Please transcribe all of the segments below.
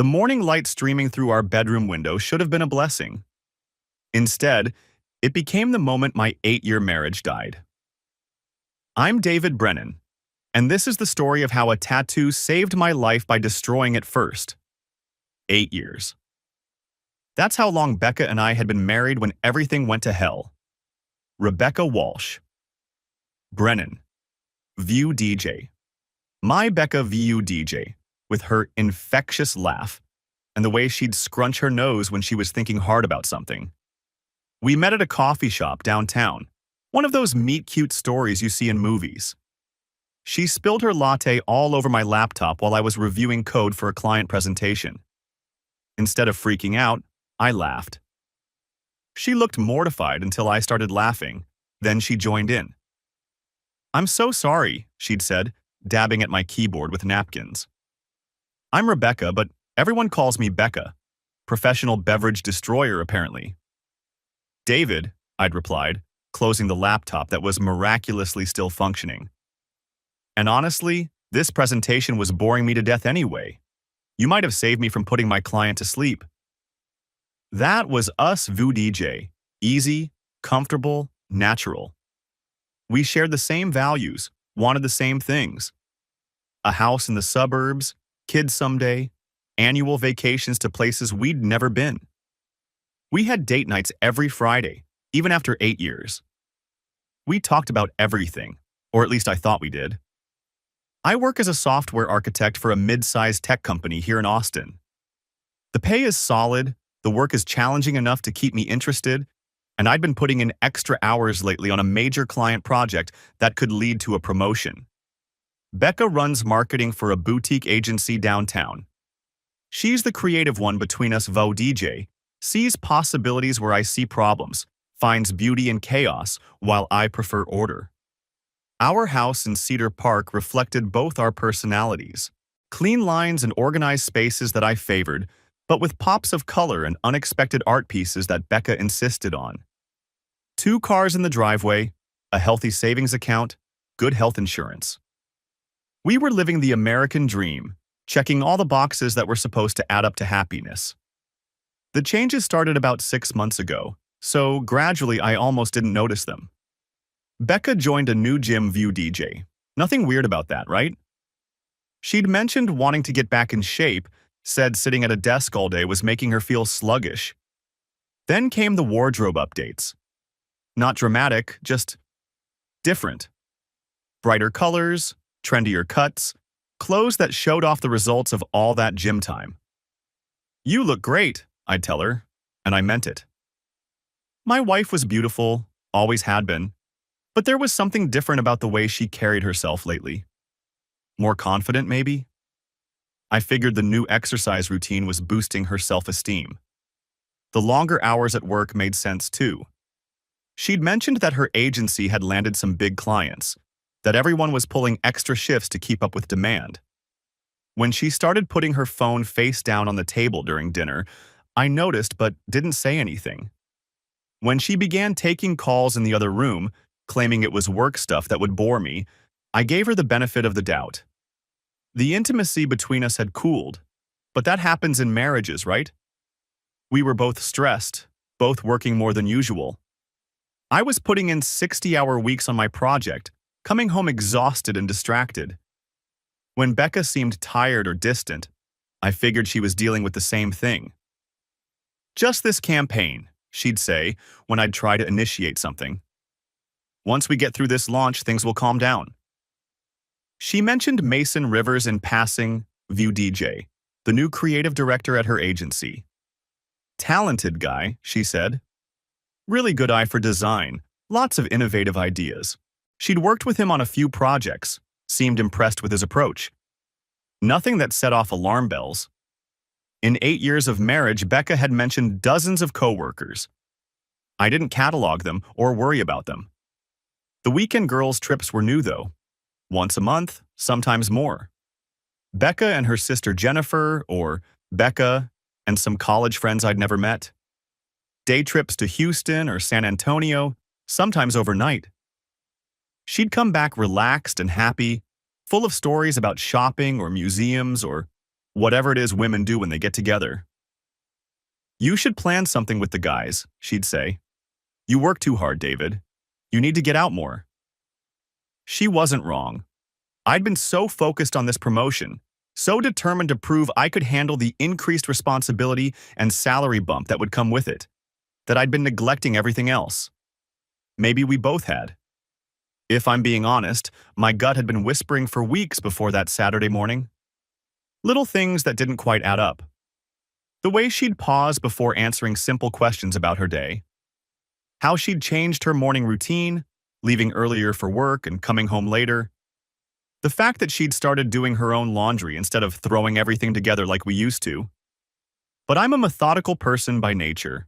The morning light streaming through our bedroom window should have been a blessing. Instead, it became the moment my 8-year marriage died. I'm David Brennan, and this is the story of how a tattoo saved my life by destroying it first. 8 years. That's how long Becca and I had been married when everything went to hell. Rebecca Walsh. Brennan. View DJ. My Becca VU DJ, with her infectious laugh and the way she'd scrunch her nose when she was thinking hard about something. We met at a coffee shop downtown, one of those meet-cute stories you see in movies. She spilled her latte all over my laptop while I was reviewing code for a client presentation. Instead of freaking out, I laughed. She looked mortified until I started laughing, then she joined in. "I'm so sorry," she'd said, dabbing at my keyboard with napkins. "I'm Rebecca, but everyone calls me Becca. Professional beverage destroyer, apparently." "David," I'd replied, closing the laptop that was miraculously still functioning. "And honestly, this presentation was boring me to death anyway. You might have saved me from putting my client to sleep." That was us VU DJ. Easy, comfortable, natural. We shared the same values, wanted the same things. A house in the suburbs, kids someday, annual vacations to places we'd never been. We had date nights every Friday, even after 8 years. We talked about everything, or at least I thought we did. I work as a software architect for a mid-sized tech company here in Austin. The pay is solid, the work is challenging enough to keep me interested, and I'd been putting in extra hours lately on a major client project that could lead to a promotion. Becca runs marketing for a boutique agency downtown. She's the creative one between us VU DJ, sees possibilities where I see problems, finds beauty in chaos while I prefer order. Our house in Cedar Park reflected both our personalities. Clean lines and organized spaces that I favored, but with pops of color and unexpected art pieces that Becca insisted on. 2 cars in the driveway, a healthy savings account, good health insurance. We were living the American dream, checking all the boxes that were supposed to add up to happiness. The changes started about 6 months ago, so gradually I almost didn't notice them. Becca joined a new gym VU DJ. Nothing weird about that, right? She'd mentioned wanting to get back in shape, said sitting at a desk all day was making her feel sluggish. Then came the wardrobe updates. Not dramatic, just different. Brighter colors, trendier cuts, clothes that showed off the results of all that gym time. "You look great," I'd tell her, and I meant it. My wife was beautiful, always had been, but there was something different about the way she carried herself lately. More confident, maybe? I figured the new exercise routine was boosting her self-esteem. The longer hours at work made sense too. She'd mentioned that her agency had landed some big clients, that everyone was pulling extra shifts to keep up with demand. When she started putting her phone face down on the table during dinner, I noticed but didn't say anything. When she began taking calls in the other room, claiming it was work stuff that would bore me, I gave her the benefit of the doubt. The intimacy between us had cooled, but that happens in marriages, right? We were both stressed, both working more than usual. I was putting in 60-hour weeks on my project, coming home exhausted and distracted. When Becca seemed tired or distant, I figured she was dealing with the same thing. "Just this campaign," she'd say when I'd try to initiate something. "Once we get through this launch, things will calm down." She mentioned Mason Rivers in passing, VU DJ, the new creative director at her agency. "Talented guy," she said. "Really good eye for design, lots of innovative ideas." She'd worked with him on a few projects, seemed impressed with his approach. Nothing that set off alarm bells. In 8 years of marriage, Becca had mentioned dozens of coworkers. I didn't catalog them or worry about them. The weekend girls' trips were new, though. Once a month, sometimes more. Becca and her sister Jennifer, or Becca and some college friends I'd never met. Day trips to Houston or San Antonio, sometimes overnight. She'd come back relaxed and happy, full of stories about shopping or museums or whatever it is women do when they get together. You should plan something with the guys, she'd say. You work too hard, David. You need to get out more. She wasn't wrong. I'd been so focused on this promotion, so determined to prove I could handle the increased responsibility and salary bump that would come with it, that I'd been neglecting everything else. Maybe we both had. If I'm being honest, my gut had been whispering for weeks before that Saturday morning. Little things that didn't quite add up. The way she'd pause before answering simple questions about her day. How she'd changed her morning routine, leaving earlier for work and coming home later. The fact that she'd started doing her own laundry instead of throwing everything together like we used to. But I'm a methodical person by nature.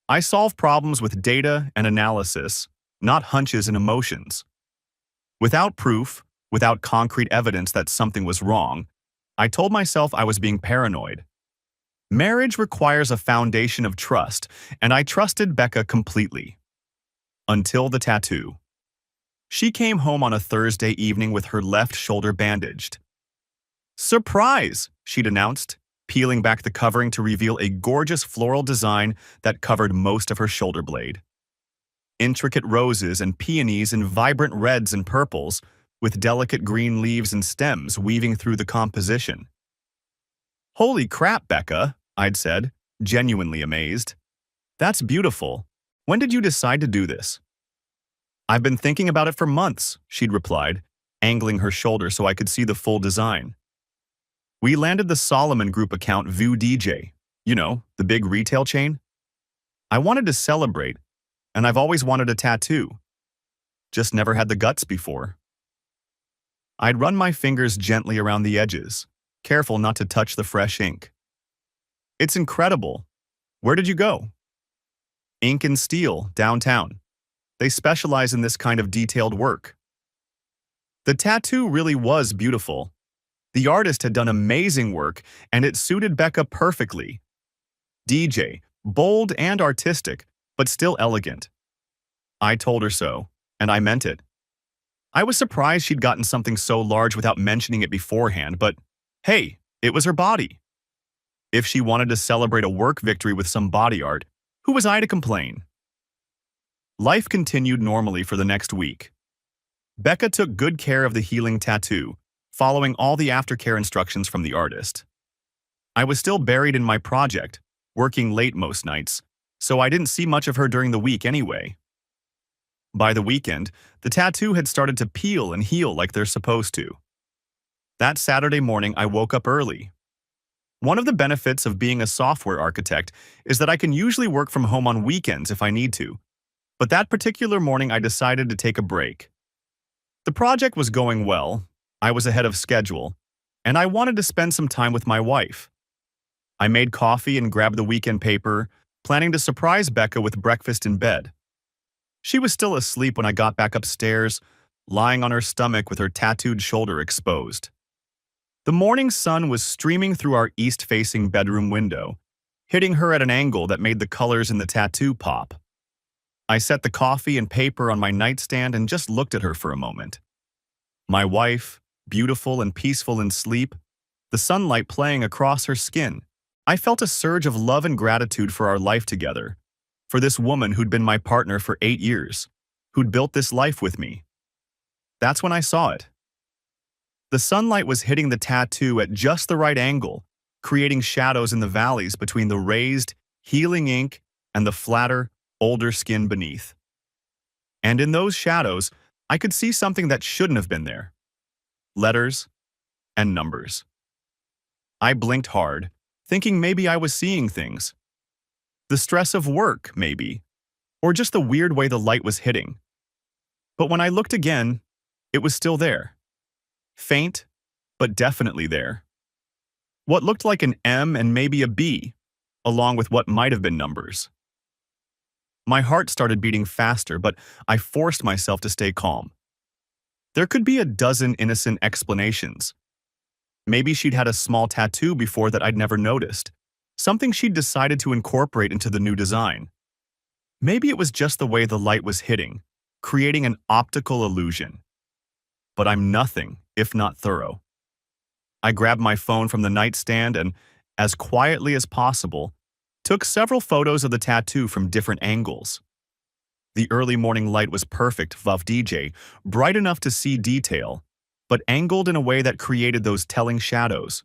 I solve problems with data and analysis, not hunches and emotions. Without proof, without concrete evidence that something was wrong, I told myself I was being paranoid. Marriage requires a foundation of trust, and I trusted Becca completely. Until the tattoo. She came home on a Thursday evening with her left shoulder bandaged. "Surprise!" she'd announced, peeling back the covering to reveal a gorgeous floral design that covered most of her shoulder blade. Intricate roses and peonies in vibrant reds and purples, with delicate green leaves and stems weaving through the composition. "Holy crap, Becca," I'd said, genuinely amazed. "That's beautiful. When did you decide to do this?" "I've been thinking about it for months," she'd replied, angling her shoulder so I could see the full design. "We landed the Solomon Group account View DJ, the big retail chain. I wanted to celebrate, and I've always wanted a tattoo. Just never had the guts before." I'd run my fingers gently around the edges, careful not to touch the fresh ink. "It's incredible. Where did you go?" "Ink and Steel, downtown. They specialize in this kind of detailed work." The tattoo really was beautiful. The artist had done amazing work, and it suited Becca perfectly. DJ, bold and artistic, but still elegant. I told her so, and I meant it. I was surprised she'd gotten something so large without mentioning it beforehand, but hey, it was her body. If she wanted to celebrate a work victory with some body art, who was I to complain? Life continued normally for the next week. Becca took good care of the healing tattoo, following all the aftercare instructions from the artist. I was still buried in my project, working late most nights, so I didn't see much of her during the week anyway. By the weekend, the tattoo had started to peel and heal like they're supposed to. That Saturday morning, I woke up early. One of the benefits of being a software architect is that I can usually work from home on weekends if I need to, but that particular morning I decided to take a break. The project was going well, I was ahead of schedule, and I wanted to spend some time with my wife. I made coffee and grabbed the weekend paper, planning to surprise Becca with breakfast in bed. She was still asleep when I got back upstairs, lying on her stomach with her tattooed shoulder exposed. The morning sun was streaming through our east-facing bedroom window, hitting her at an angle that made the colors in the tattoo pop. I set the coffee and paper on my nightstand and just looked at her for a moment. My wife, beautiful and peaceful in sleep, the sunlight playing across her skin. I felt a surge of love and gratitude for our life together, for this woman who'd been my partner for 8 years, who'd built this life with me. That's when I saw it. The sunlight was hitting the tattoo at just the right angle, creating shadows in the valleys between the raised, healing ink and the flatter, older skin beneath. And in those shadows, I could see something that shouldn't have been there. Letters and numbers. I blinked hard, thinking maybe I was seeing things. The stress of work, maybe, or just the weird way the light was hitting. But when I looked again, it was still there. Faint, but definitely there. What looked like an M and maybe a B, along with what might have been numbers. My heart started beating faster, but I forced myself to stay calm. There could be a dozen innocent explanations. Maybe she'd had a small tattoo before that I'd never noticed, something she'd decided to incorporate into the new design. Maybe it was just the way the light was hitting, creating an optical illusion. But I'm nothing if not thorough. I grabbed my phone from the nightstand and, as quietly as possible, took several photos of the tattoo from different angles. The early morning light was perfect, Vuff DJ, bright enough to see detail, but angled in a way that created those telling shadows.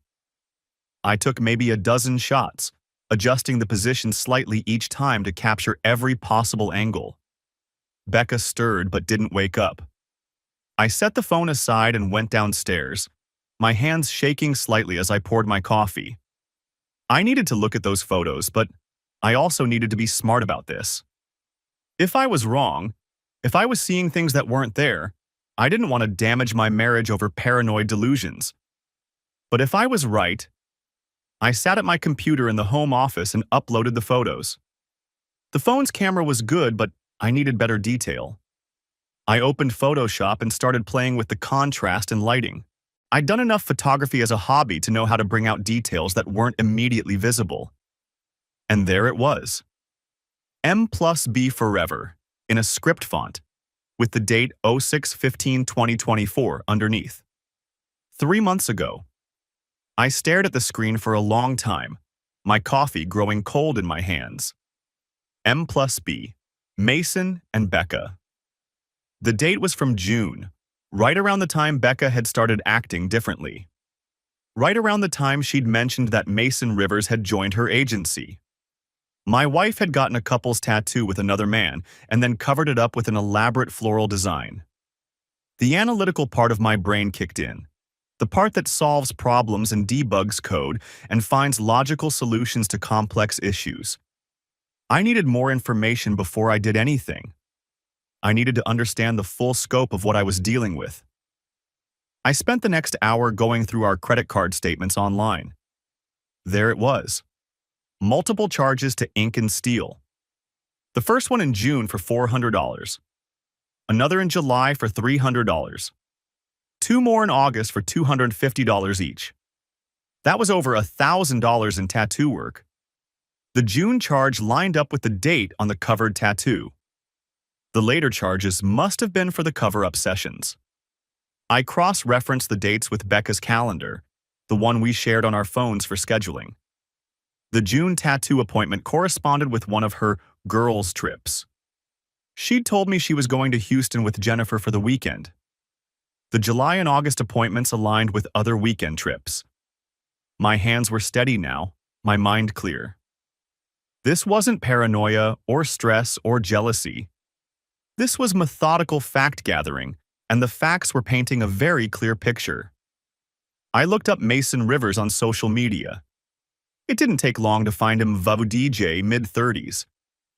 I took maybe a dozen shots, adjusting the position slightly each time to capture every possible angle. Becca stirred but didn't wake up. I set the phone aside and went downstairs, my hands shaking slightly as I poured my coffee. I needed to look at those photos, but I also needed to be smart about this. If I was wrong, if I was seeing things that weren't there, I didn't want to damage my marriage over paranoid delusions. But if I was right, I sat at my computer in the home office and uploaded the photos. The phone's camera was good, but I needed better detail. I opened Photoshop and started playing with the contrast and lighting. I'd done enough photography as a hobby to know how to bring out details that weren't immediately visible. And there it was. M+B Forever, in a script font, with the date 06/15/2024 underneath. 3 months ago. I stared at the screen for a long time, my coffee growing cold in my hands. M+B, Mason and Becca. The date was from June, right around the time Becca had started acting differently. Right around the time she'd mentioned that Mason Rivers had joined her agency. My wife had gotten a couple's tattoo with another man and then covered it up with an elaborate floral design. The analytical part of my brain kicked in. The part that solves problems and debugs code and finds logical solutions to complex issues. I needed more information before I did anything. I needed to understand the full scope of what I was dealing with. I spent the next hour going through our credit card statements online. There it was. Multiple charges to ink and steel. The first one in June for $400. Another in July for $300. 2 more in August for $250 each. That was over $1,000 in tattoo work. The June charge lined up with the date on the covered tattoo. The later charges must have been for the cover-up sessions. I cross-referenced the dates with Becca's calendar, the one we shared on our phones for scheduling. The June tattoo appointment corresponded with one of her girls' trips. She'd told me she was going to Houston with Jennifer for the weekend. The July and August appointments aligned with other weekend trips. My hands were steady now, my mind clear. This wasn't paranoia or stress or jealousy. This was methodical fact-gathering, and the facts were painting a very clear picture. I looked up Mason Rivers on social media. It didn't take long to find him DJ mid-30s,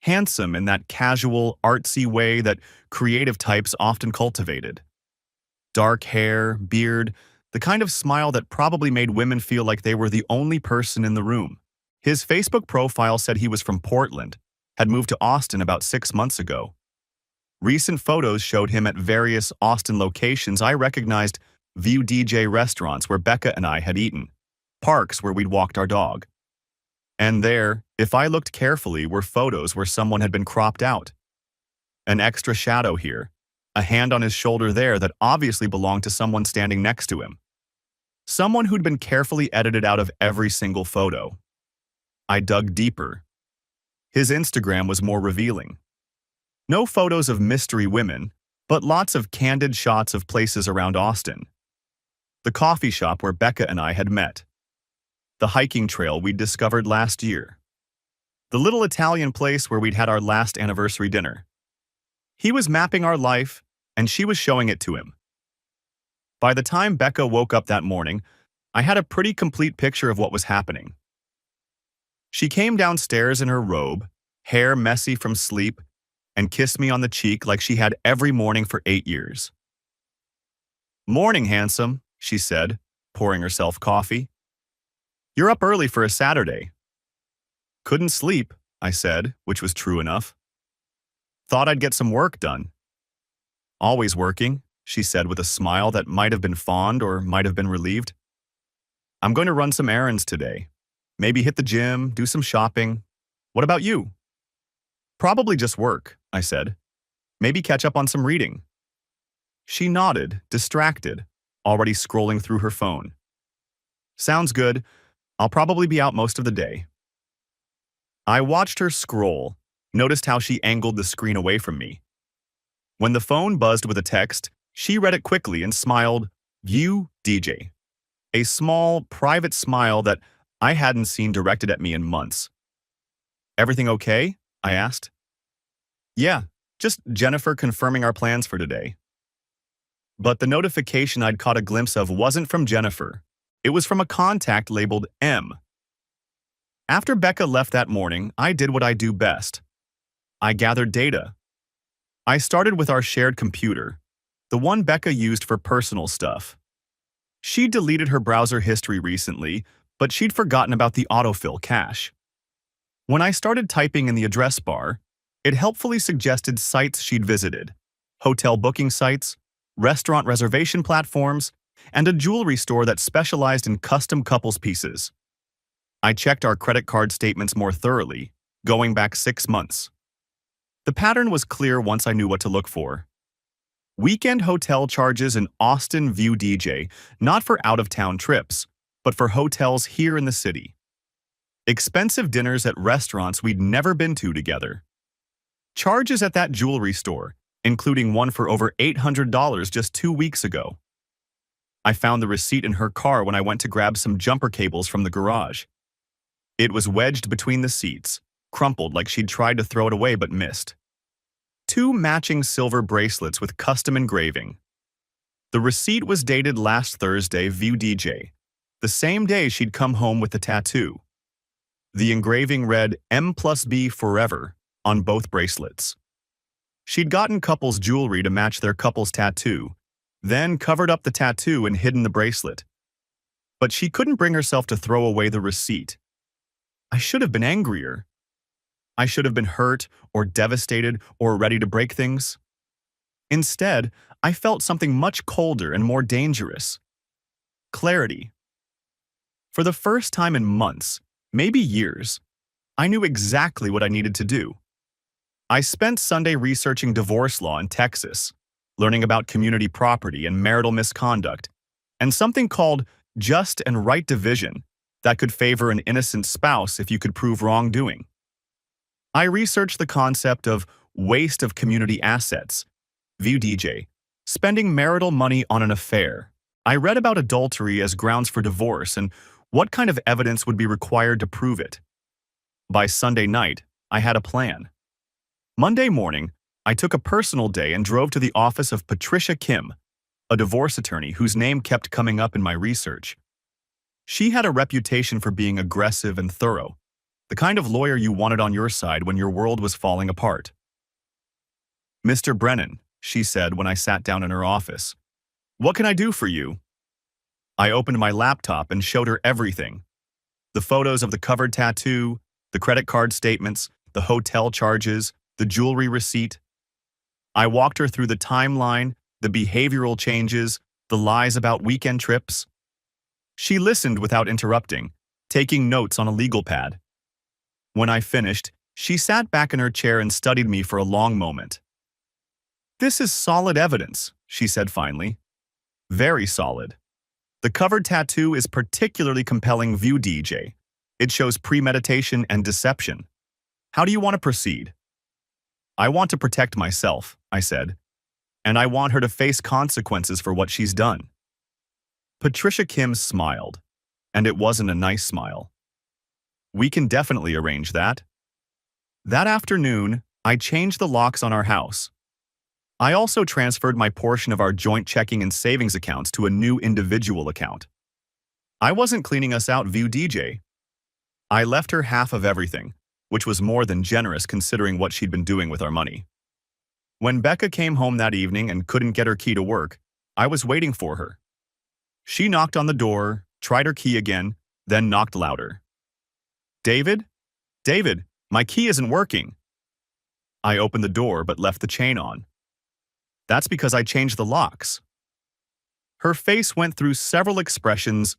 handsome in that casual, artsy way that creative types often cultivated. Dark hair, beard, the kind of smile that probably made women feel like they were the only person in the room. His Facebook profile said he was from Portland, had moved to Austin about 6 months ago. Recent photos showed him at various Austin locations I recognized, View DJ restaurants where Becca and I had eaten, parks where we'd walked our dog. And there, if I looked carefully, were photos where someone had been cropped out. An extra shadow here, a hand on his shoulder there that obviously belonged to someone standing next to him. Someone who'd been carefully edited out of every single photo. I dug deeper. His Instagram was more revealing. No photos of mystery women, but lots of candid shots of places around Austin. The coffee shop where Becca and I had met. The hiking trail we'd discovered last year. The little Italian place where we'd had our last anniversary dinner. He was mapping our life, and she was showing it to him. By the time Becca woke up that morning, I had a pretty complete picture of what was happening. She came downstairs in her robe, hair messy from sleep, and kissed me on the cheek like she had every morning for 8 years. "Morning, handsome," she said, pouring herself coffee. "You're up early for a Saturday." "Couldn't sleep," I said, which was true enough. "Thought I'd get some work done." "Always working," she said with a smile that might have been fond or might have been relieved. "I'm going to run some errands today. Maybe hit the gym, do some shopping. What about you?" "Probably just work," I said. "Maybe catch up on some reading." She nodded, distracted, already scrolling through her phone. Sounds good. I'll probably be out most of the day. I watched her scroll, noticed how she angled the screen away from me. When the phone buzzed with a text, she read it quickly and smiled, "View DJ." A small, private smile that I hadn't seen directed at me in months. "Everything okay?" I asked. "Yeah, just Jennifer confirming our plans for today." But the notification I'd caught a glimpse of wasn't from Jennifer. It was from a contact labeled M. After Becca left that morning, I did what I do best. I gathered data. I started with our shared computer, the one Becca used for personal stuff. She deleted her browser history recently, but she'd forgotten about the autofill cache. When I started typing in the address bar, it helpfully suggested sites she'd visited: hotel booking sites, restaurant reservation platforms, and a jewelry store that specialized in custom couples pieces. I checked our credit card statements more thoroughly, going back 6 months. The pattern was clear once I knew what to look for. Weekend hotel charges in Austin View DJ, not for out-of-town trips, but for hotels here in the city. Expensive dinners at restaurants we'd never been to together. Charges at that jewelry store, including one for over $800 just 2 weeks ago. I found the receipt in her car when I went to grab some jumper cables from the garage. It was wedged between the seats, crumpled like she'd tried to throw it away but missed. 2 matching silver bracelets with custom engraving. The receipt was dated last Thursday, View DJ, the same day she'd come home with the tattoo. The engraving read M+B forever on both bracelets. She'd gotten couples jewelry to match their couple's tattoo, then covered up the tattoo and hidden the bracelet. But she couldn't bring herself to throw away the receipt. I should have been angrier. I should have been hurt or devastated or ready to break things. Instead, I felt something much colder and more dangerous. Clarity. For the first time in months, maybe years, I knew exactly what I needed to do. I spent Sunday researching divorce law in Texas, learning about community property and marital misconduct, and something called just and right division that could favor an innocent spouse if you could prove wrongdoing. I researched the concept of waste of community assets, View DJ, spending marital money on an affair. I read about adultery as grounds for divorce and what kind of evidence would be required to prove it. By Sunday night, I had a plan. Monday morning, I took a personal day and drove to the office of Patricia Kim, a divorce attorney whose name kept coming up in my research. She had a reputation for being aggressive and thorough, the kind of lawyer you wanted on your side when your world was falling apart. "Mr. Brennan," she said when I sat down in her office, "what can I do for you?" I opened my laptop and showed her everything. The photos of the covered tattoo, the credit card statements, the hotel charges, the jewelry receipt. I walked her through the timeline, the behavioral changes, the lies about weekend trips. She listened without interrupting, taking notes on a legal pad. When I finished, she sat back in her chair and studied me for a long moment. "This is solid evidence," she said finally. "Very solid. The covered tattoo is particularly compelling, View DJ. It shows premeditation and deception. How do you want to proceed?" "I want to protect myself," I said, "and I want her to face consequences for what she's done." Patricia Kim smiled, and it wasn't a nice smile. "We can definitely arrange that." That afternoon, I changed the locks on our house. I also transferred my portion of our joint checking and savings accounts to a new individual account. I wasn't cleaning us out, View DJ. I left her half of everything, which was more than generous considering what she'd been doing with our money. When Becca came home that evening and couldn't get her key to work, I was waiting for her. She knocked on the door, tried her key again, then knocked louder. "David? David, my key isn't working." I opened the door but left the chain on. "That's because I changed the locks." Her face went through several expressions: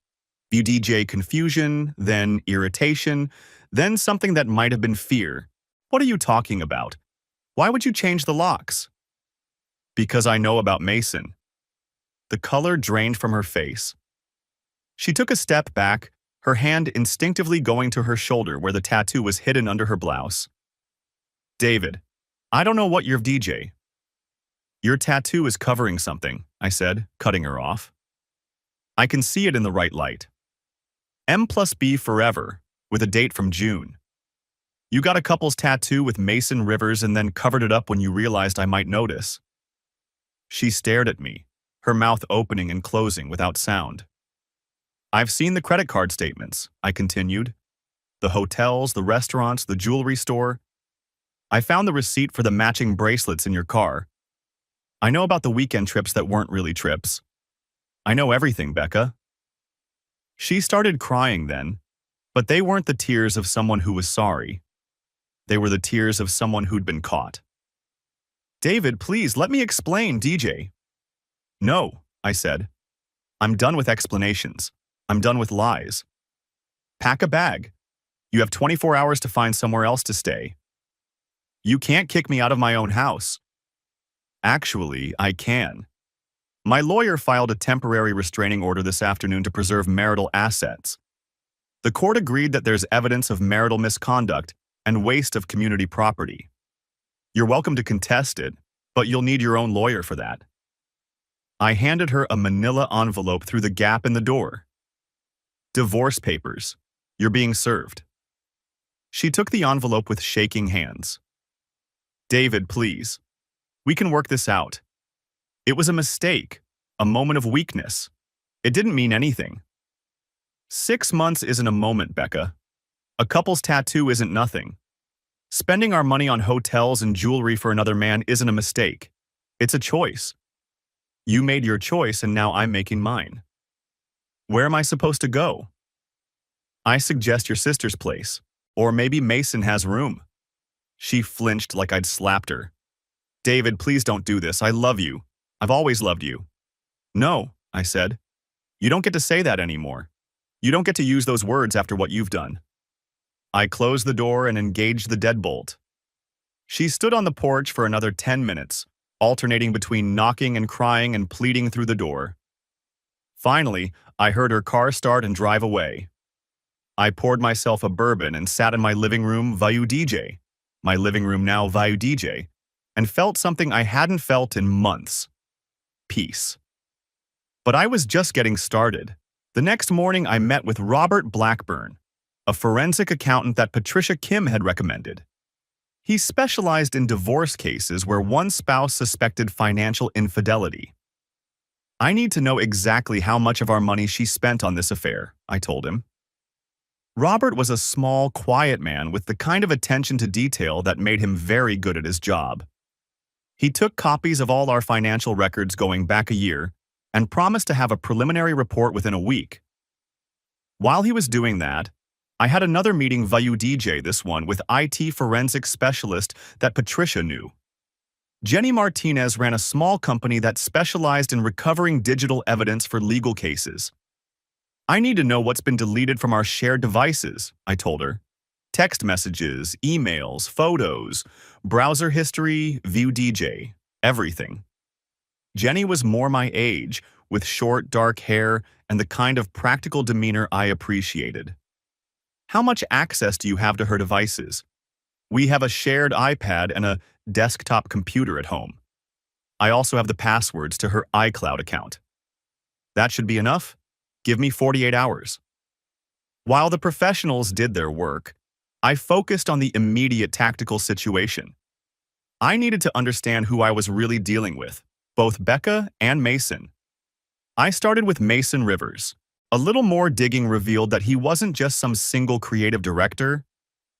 View DJ confusion, then irritation, then something that might have been fear. "What are you talking about? Why would you change the locks?" "Because I know about Mason." The color drained from her face. She took a step back, her hand instinctively going to her shoulder where the tattoo was hidden under her blouse. David, I don't know what you're DJ. Your tattoo is covering something, I said, cutting her off. I can see it in the right light. M+B forever, with a date from June. You got a couple's tattoo with Mason Rivers and then covered it up when you realized I might notice. She stared at me, her mouth opening and closing without sound. I've seen the credit card statements, I continued. The hotels, the restaurants, the jewelry store. I found the receipt for the matching bracelets in your car. I know about the weekend trips that weren't really trips. I know everything, Becca. She started crying then, but they weren't the tears of someone who was sorry. They were the tears of someone who'd been caught. David, please, let me explain, DJ. No, I said. I'm done with explanations. I'm done with lies. Pack a bag. You have 24 hours to find somewhere else to stay. You can't kick me out of my own house. Actually, I can. My lawyer filed a temporary restraining order this afternoon to preserve marital assets. The court agreed that there's evidence of marital misconduct and waste of community property. You're welcome to contest it, but you'll need your own lawyer for that. I handed her a manila envelope through the gap in the door. Divorce papers. You're being served. She took the envelope with shaking hands. David, please. We can work this out. It was a mistake, a moment of weakness. It didn't mean anything. 6 months isn't a moment, Becca. A couple's tattoo isn't nothing. Spending our money on hotels and jewelry for another man isn't a mistake. It's a choice. You made your choice and now I'm making mine. Where am I supposed to go? I suggest your sister's place, or maybe Mason has room. She flinched like I'd slapped her. David, please don't do this. I love you. I've always loved you. No, I said. You don't get to say that anymore. You don't get to use those words after what you've done. I closed the door and engaged the deadbolt. She stood on the porch for another 10 minutes, alternating between knocking and crying and pleading through the door. Finally, I heard her car start and drive away. I poured myself a bourbon and sat in my living room Vayu DJ, my living room now Vayu DJ, and felt something I hadn't felt in months. Peace. But I was just getting started. The next morning I met with Robert Blackburn, a forensic accountant that Patricia Kim had recommended. He specialized in divorce cases where one spouse suspected financial infidelity. I need to know exactly how much of our money she spent on this affair, I told him. Robert was a small, quiet man with the kind of attention to detail that made him very good at his job. He took copies of all our financial records going back a year and promised to have a preliminary report within a week. While he was doing that, I had another meeting Vayu DJ, this one with IT forensic specialist that Patricia knew. Jenny Martinez ran a small company that specialized in recovering digital evidence for legal cases. I need to know what's been deleted from our shared devices, I told her. Text messages, emails, photos, browser history, View DJ, everything. Jenny was more my age, with short, dark hair and the kind of practical demeanor I appreciated. How much access do you have to her devices? We have a shared iPad and a desktop computer at home. I also have the passwords to her iCloud account. That should be enough? Give me 48 hours. While the professionals did their work, I focused on the immediate tactical situation. I needed to understand who I was really dealing with, both Becca and Mason. I started with Mason Rivers. A little more digging revealed that he wasn't just some single creative director.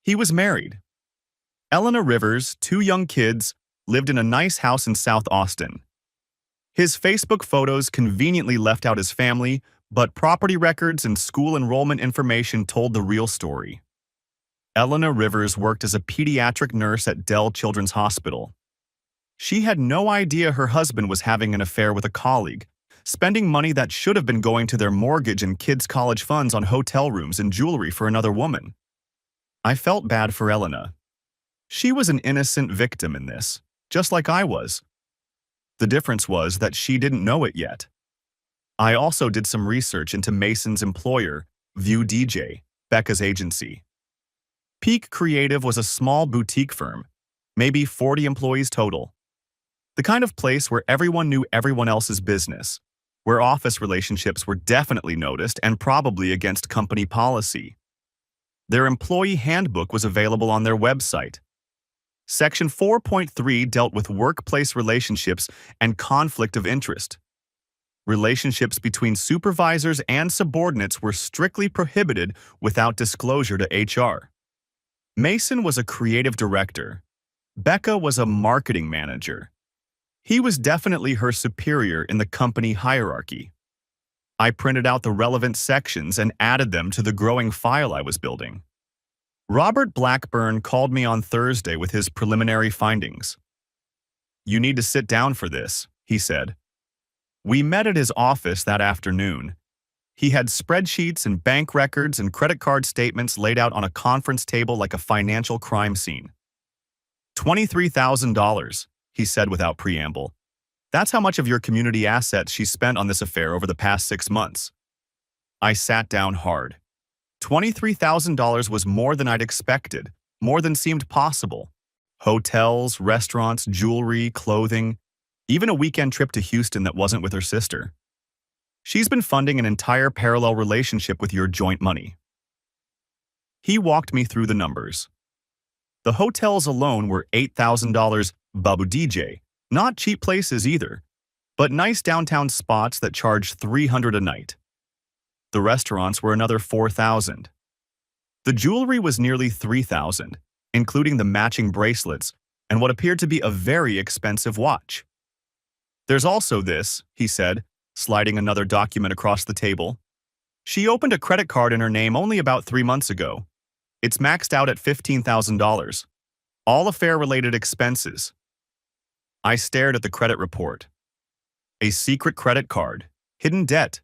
He was married. Elena Rivers, 2 young kids, lived in a nice house in South Austin. His Facebook photos conveniently left out his family, but property records and school enrollment information told the real story. Elena Rivers worked as a pediatric nurse at Dell Children's Hospital. She had no idea her husband was having an affair with a colleague, spending money that should have been going to their mortgage and kids' college funds on hotel rooms and jewelry for another woman. I felt bad for Elena. She was an innocent victim in this, just like I was. The difference was that she didn't know it yet. I also did some research into Mason's employer, View DJ, Becca's agency. Peak Creative was a small boutique firm, maybe 40 employees total. The kind of place where everyone knew everyone else's business, where office relationships were definitely noticed and probably against company policy. Their employee handbook was available on their website. Section 4.3 dealt with workplace relationships and conflict of interest. Relationships between supervisors and subordinates were strictly prohibited without disclosure to HR. Mason was a creative director. Becca was a marketing manager. He was definitely her superior in the company hierarchy. I printed out the relevant sections and added them to the growing file I was building. Robert Blackburn called me on Thursday with his preliminary findings. "You need to sit down for this," he said. We met at his office that afternoon. He had spreadsheets and bank records and credit card statements laid out on a conference table like a financial crime scene. $23,000, he said without preamble. "That's how much of your community assets she spent on this affair over the past 6 months." I sat down hard. $23,000 was more than I'd expected, more than seemed possible. Hotels, restaurants, jewelry, clothing, even a weekend trip to Houston that wasn't with her sister. She's been funding an entire parallel relationship with your joint money. He walked me through the numbers. The hotels alone were $8,000, Babu DJ, not cheap places either, but nice downtown spots that charged $300 a night. The restaurants were another $4,000. The jewelry was nearly $3,000, including the matching bracelets and what appeared to be a very expensive watch. "There's also this," he said, sliding another document across the table. "She opened a credit card in her name only about 3 months ago. It's maxed out at $15,000. All affair-related expenses." I stared at the credit report. A secret credit card, hidden debt,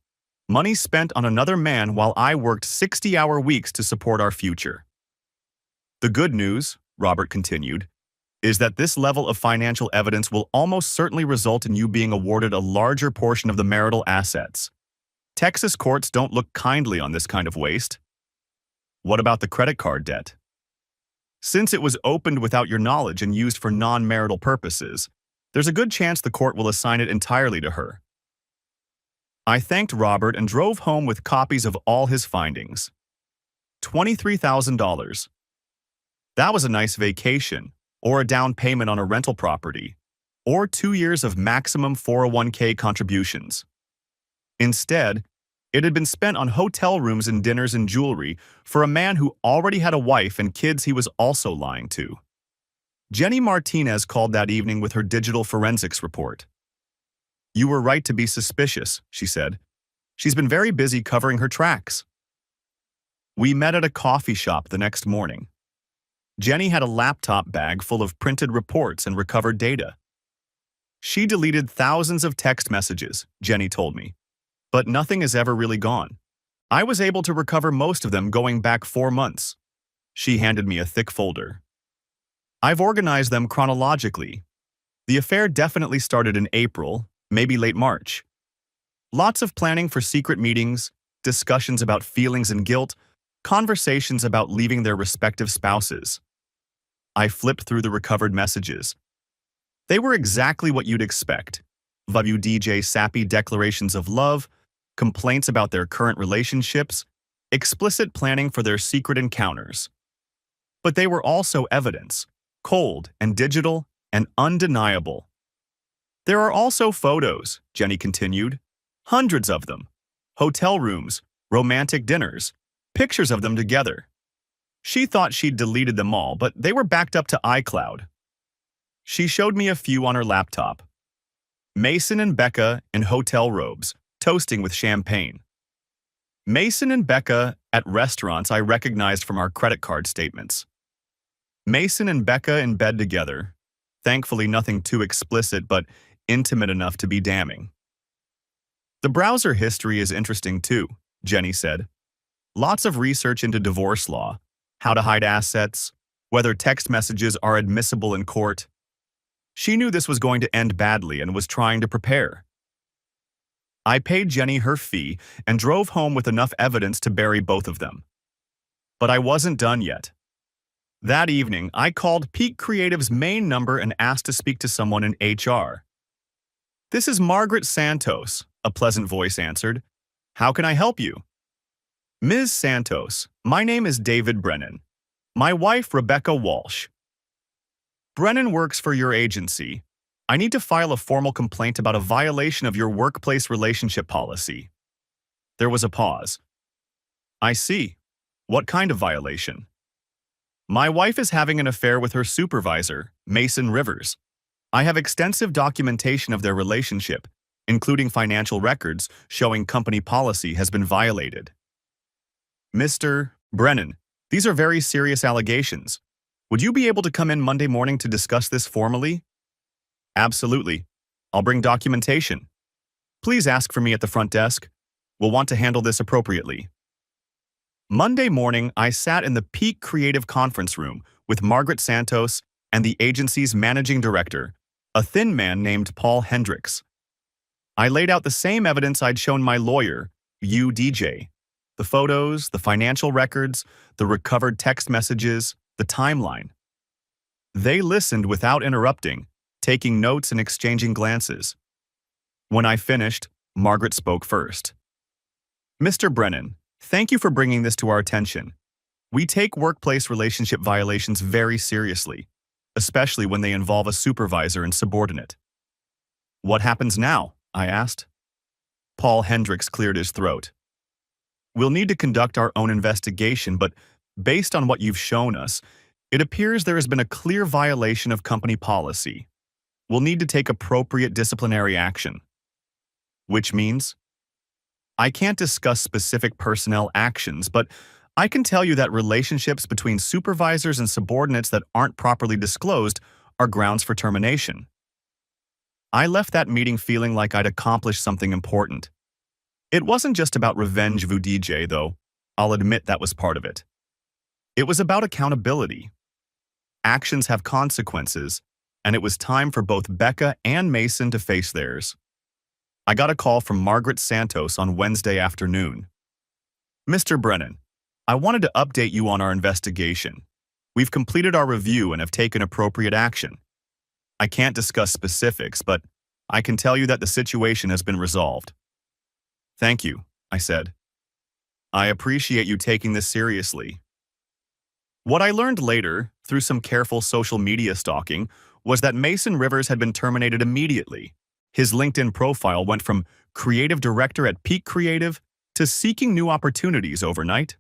money spent on another man while I worked 60-hour weeks to support our future. "The good news," Robert continued, "is that this level of financial evidence will almost certainly result in you being awarded a larger portion of the marital assets. Texas courts don't look kindly on this kind of waste." "What about the credit card debt?" "Since it was opened without your knowledge and used for non-marital purposes, there's a good chance the court will assign it entirely to her." I thanked Robert and drove home with copies of all his findings. $23,000. That was a nice vacation, or a down payment on a rental property, or 2 years of maximum 401k contributions. Instead, it had been spent on hotel rooms and dinners and jewelry for a man who already had a wife and kids he was also lying to. Jenny Martinez called that evening with her digital forensics report. "You were right to be suspicious," she said. "She's been very busy covering her tracks." We met at a coffee shop the next morning. Jenny had a laptop bag full of printed reports and recovered data. She deleted thousands of text messages, Jenny told me, but nothing is ever really gone. I was able to recover most of them going back 4 months. She handed me a thick folder. I've organized them chronologically. The affair definitely started in April, maybe late March. Lots of planning for secret meetings, discussions about feelings and guilt, conversations about leaving their respective spouses. I flipped through the recovered messages. They were exactly what you'd expect. WDJ sappy declarations of love, complaints about their current relationships, explicit planning for their secret encounters. But they were also evidence, cold and digital and undeniable. "There are also photos," Jenny continued. "Hundreds of them. Hotel rooms, romantic dinners, pictures of them together." She thought she'd deleted them all, but they were backed up to iCloud. She showed me a few on her laptop. Mason and Becca in hotel robes, toasting with champagne. Mason and Becca at restaurants I recognized from our credit card statements. Mason and Becca in bed together. Thankfully, nothing too explicit, but intimate enough to be damning. "The browser history is interesting too," Jenny said. "Lots of research into divorce law, how to hide assets, whether text messages are admissible in court." She knew this was going to end badly and was trying to prepare. I paid Jenny her fee and drove home with enough evidence to bury both of them. But I wasn't done yet. That evening, I called Peak Creative's main number and asked to speak to someone in HR. "This is Margaret Santos," a pleasant voice answered. "How can I help you?" "Ms. Santos, my name is David Brennan. My wife, Rebecca Walsh. Brennan works for your agency. I need to file a formal complaint about a violation of your workplace relationship policy." There was a pause. "I see. What kind of violation?" "My wife is having an affair with her supervisor, Mason Rivers. I have extensive documentation of their relationship, including financial records showing company policy has been violated." "Mr. Brennan, these are very serious allegations. Would you be able to come in Monday morning to discuss this formally?" "Absolutely. I'll bring documentation. Please ask for me at the front desk. We'll want to handle this appropriately." Monday morning, I sat in the Peak Creative conference room with Margaret Santos and the agency's managing director, a thin man named Paul Hendricks. I laid out the same evidence I'd shown my lawyer, DJ. The photos, the financial records, the recovered text messages, the timeline. They listened without interrupting, taking notes and exchanging glances. When I finished, Margaret spoke first. "Mr. Brennan, thank you for bringing this to our attention. We take workplace relationship violations very seriously, especially when they involve a supervisor and subordinate." "What happens now?" I asked. Paul Hendricks cleared his throat. "We'll need to conduct our own investigation, but based on what you've shown us, it appears there has been a clear violation of company policy. We'll need to take appropriate disciplinary action." "Which means?" "I can't discuss specific personnel actions, but I can tell you that relationships between supervisors and subordinates that aren't properly disclosed are grounds for termination." I left that meeting feeling like I'd accomplished something important. It wasn't just about revenge vu DJ, though. I'll admit that was part of it. It was about accountability. Actions have consequences, and it was time for both Becca and Mason to face theirs. I got a call from Margaret Santos on Wednesday afternoon. "Mr. Brennan, I wanted to update you on our investigation. We've completed our review and have taken appropriate action. I can't discuss specifics, but I can tell you that the situation has been resolved." "Thank you," I said. "I appreciate you taking this seriously." What I learned later, through some careful social media stalking, was that Mason Rivers had been terminated immediately. His LinkedIn profile went from creative director at Peak Creative to seeking new opportunities overnight.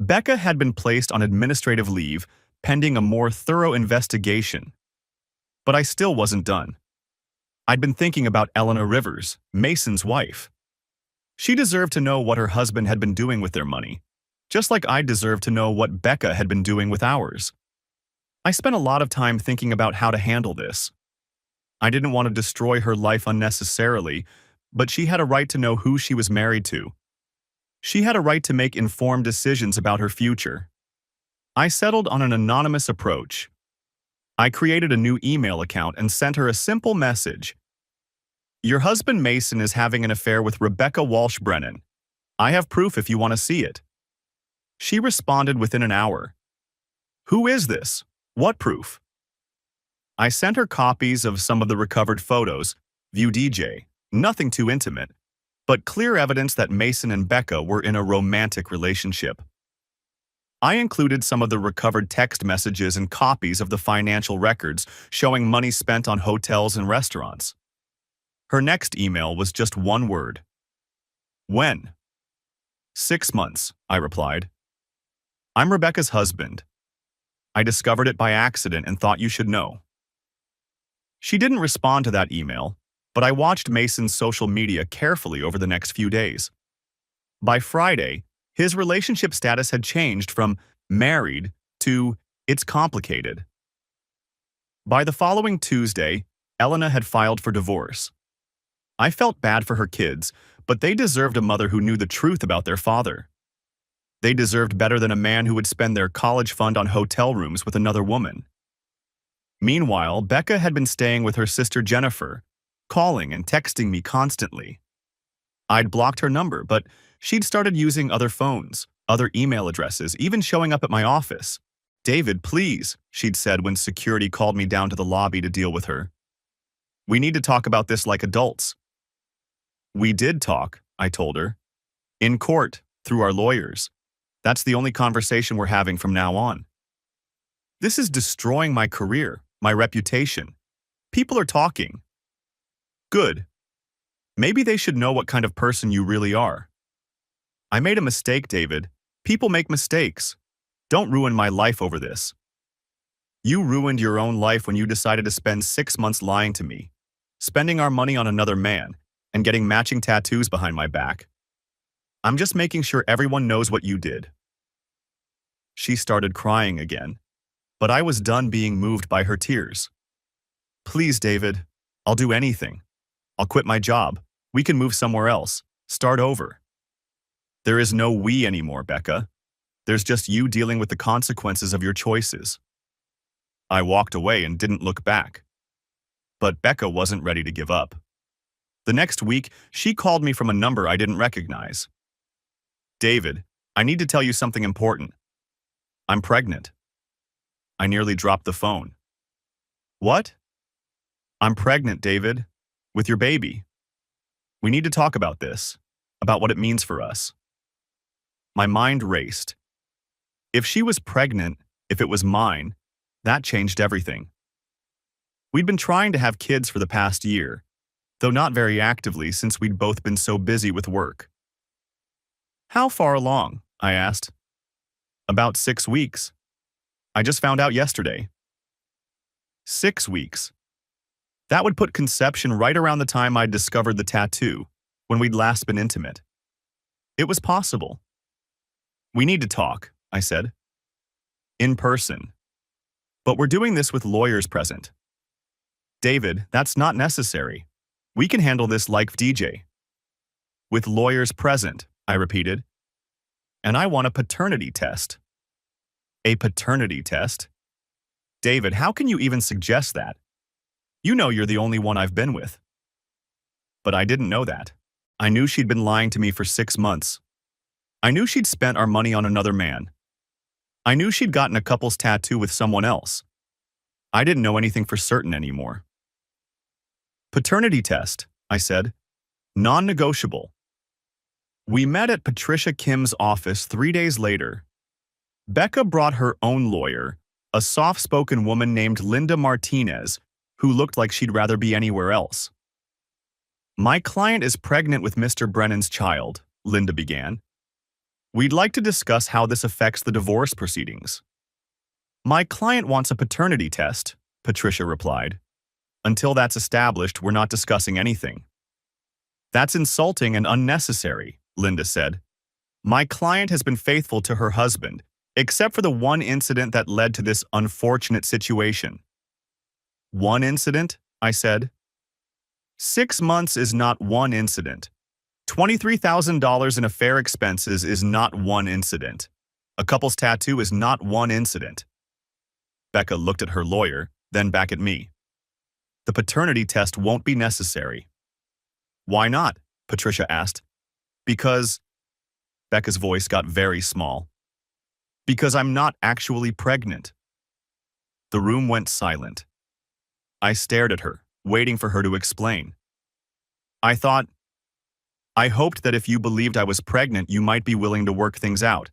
Becca had been placed on administrative leave, pending a more thorough investigation. But I still wasn't done. I'd been thinking about Eleanor Rivers, Mason's wife. She deserved to know what her husband had been doing with their money, just like I deserved to know what Becca had been doing with ours. I spent a lot of time thinking about how to handle this. I didn't want to destroy her life unnecessarily, but she had a right to know who she was married to. She had a right to make informed decisions about her future. I settled on an anonymous approach. I created a new email account and sent her a simple message. "Your husband Mason is having an affair with Rebecca Walsh Brennan. I have proof if you want to see it." She responded within an hour. "Who is this? What proof?" I sent her copies of some of the recovered photos, view DJ, nothing too intimate, but clear evidence that Mason and Becca were in a romantic relationship. I included some of the recovered text messages and copies of the financial records showing money spent on hotels and restaurants. Her next email was just one word. "When?" "6 months," I replied. "I'm Rebecca's husband. I discovered it by accident and thought you should know." She didn't respond to that email, but I watched Mason's social media carefully over the next few days. By Friday, his relationship status had changed from married to it's complicated. By the following Tuesday, Elena had filed for divorce. I felt bad for her kids, but they deserved a mother who knew the truth about their father. They deserved better than a man who would spend their college fund on hotel rooms with another woman. Meanwhile, Becca had been staying with her sister Jennifer, calling and texting me constantly. I'd blocked her number, but she'd started using other phones, other email addresses, even showing up at my office. "David, please," she'd said when security called me down to the lobby to deal with her. "We need to talk about this like adults." "We did talk," I told her. "In court, through our lawyers. That's the only conversation we're having from now on. This is destroying my career, my reputation. People are talking." "Good. Maybe they should know what kind of person you really are." "I made a mistake, David. People make mistakes. Don't ruin my life over this." "You ruined your own life when you decided to spend 6 months lying to me, spending our money on another man, and getting matching tattoos behind my back. I'm just making sure everyone knows what you did." She started crying again, but I was done being moved by her tears. "Please, David, I'll do anything. I'll quit my job. We can move somewhere else, start over." "There is no we anymore, Becca. There's just you dealing with the consequences of your choices." I walked away and didn't look back. But Becca wasn't ready to give up. The next week, she called me from a number I didn't recognize. "David, I need to tell you something important. I'm pregnant." I nearly dropped the phone. "What?" "I'm pregnant, David, with your baby. We need to talk about this, about what it means for us." My mind raced. If she was pregnant, if it was mine, that changed everything. We'd been trying to have kids for the past year, though not very actively since we'd both been so busy with work. "How far along?" I asked. "About 6 weeks. I just found out yesterday." 6 weeks. That would put conception right around the time I'd discovered the tattoo, when we'd last been intimate. It was possible. "We need to talk," I said. "In person. But we're doing this with lawyers present." "David, that's not necessary. We can handle this like DJ." "With lawyers present," I repeated. "And I want a paternity test." "A paternity test? David, how can you even suggest that? You know you're the only one I've been with." But I didn't know that. I knew she'd been lying to me for 6 months. I knew she'd spent our money on another man. I knew she'd gotten a couple's tattoo with someone else. I didn't know anything for certain anymore. "Paternity test," I said. "Non-negotiable." We met at Patricia Kim's office 3 days later. Becca brought her own lawyer, a soft-spoken woman named Linda Martinez, who looked like she'd rather be anywhere else. "My client is pregnant with Mr. Brennan's child," Linda began. "We'd like to discuss how this affects the divorce proceedings." "My client wants a paternity test," Patricia replied. "Until that's established, we're not discussing anything." "That's insulting and unnecessary," Linda said. "My client has been faithful to her husband, except for the one incident that led to this unfortunate situation." "One incident?" I said. 6 months is not one incident. $23,000 in affair expenses is not one incident. A couple's tattoo is not one incident. Becca looked at her lawyer, then back at me. "The paternity test won't be necessary." "Why not?" Patricia asked. "Because..." Becca's voice got very small. "Because I'm not actually pregnant." The room went silent. I stared at her, waiting for her to explain. I hoped that if you believed I was pregnant, you might be willing to work things out,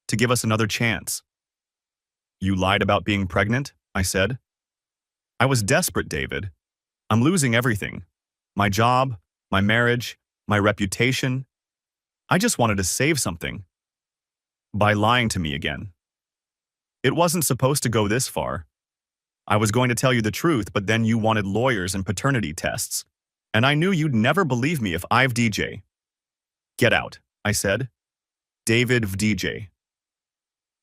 to give us another chance." "You lied about being pregnant?" I said. "I was desperate, David. I'm losing everything. My job, my marriage, my reputation. I just wanted to save something." "By lying to me again." "It wasn't supposed to go this far. I was going to tell you the truth, but then you wanted lawyers and paternity tests. And I knew you'd never believe me if I've DJ." "Get out," I said. "David VDJ.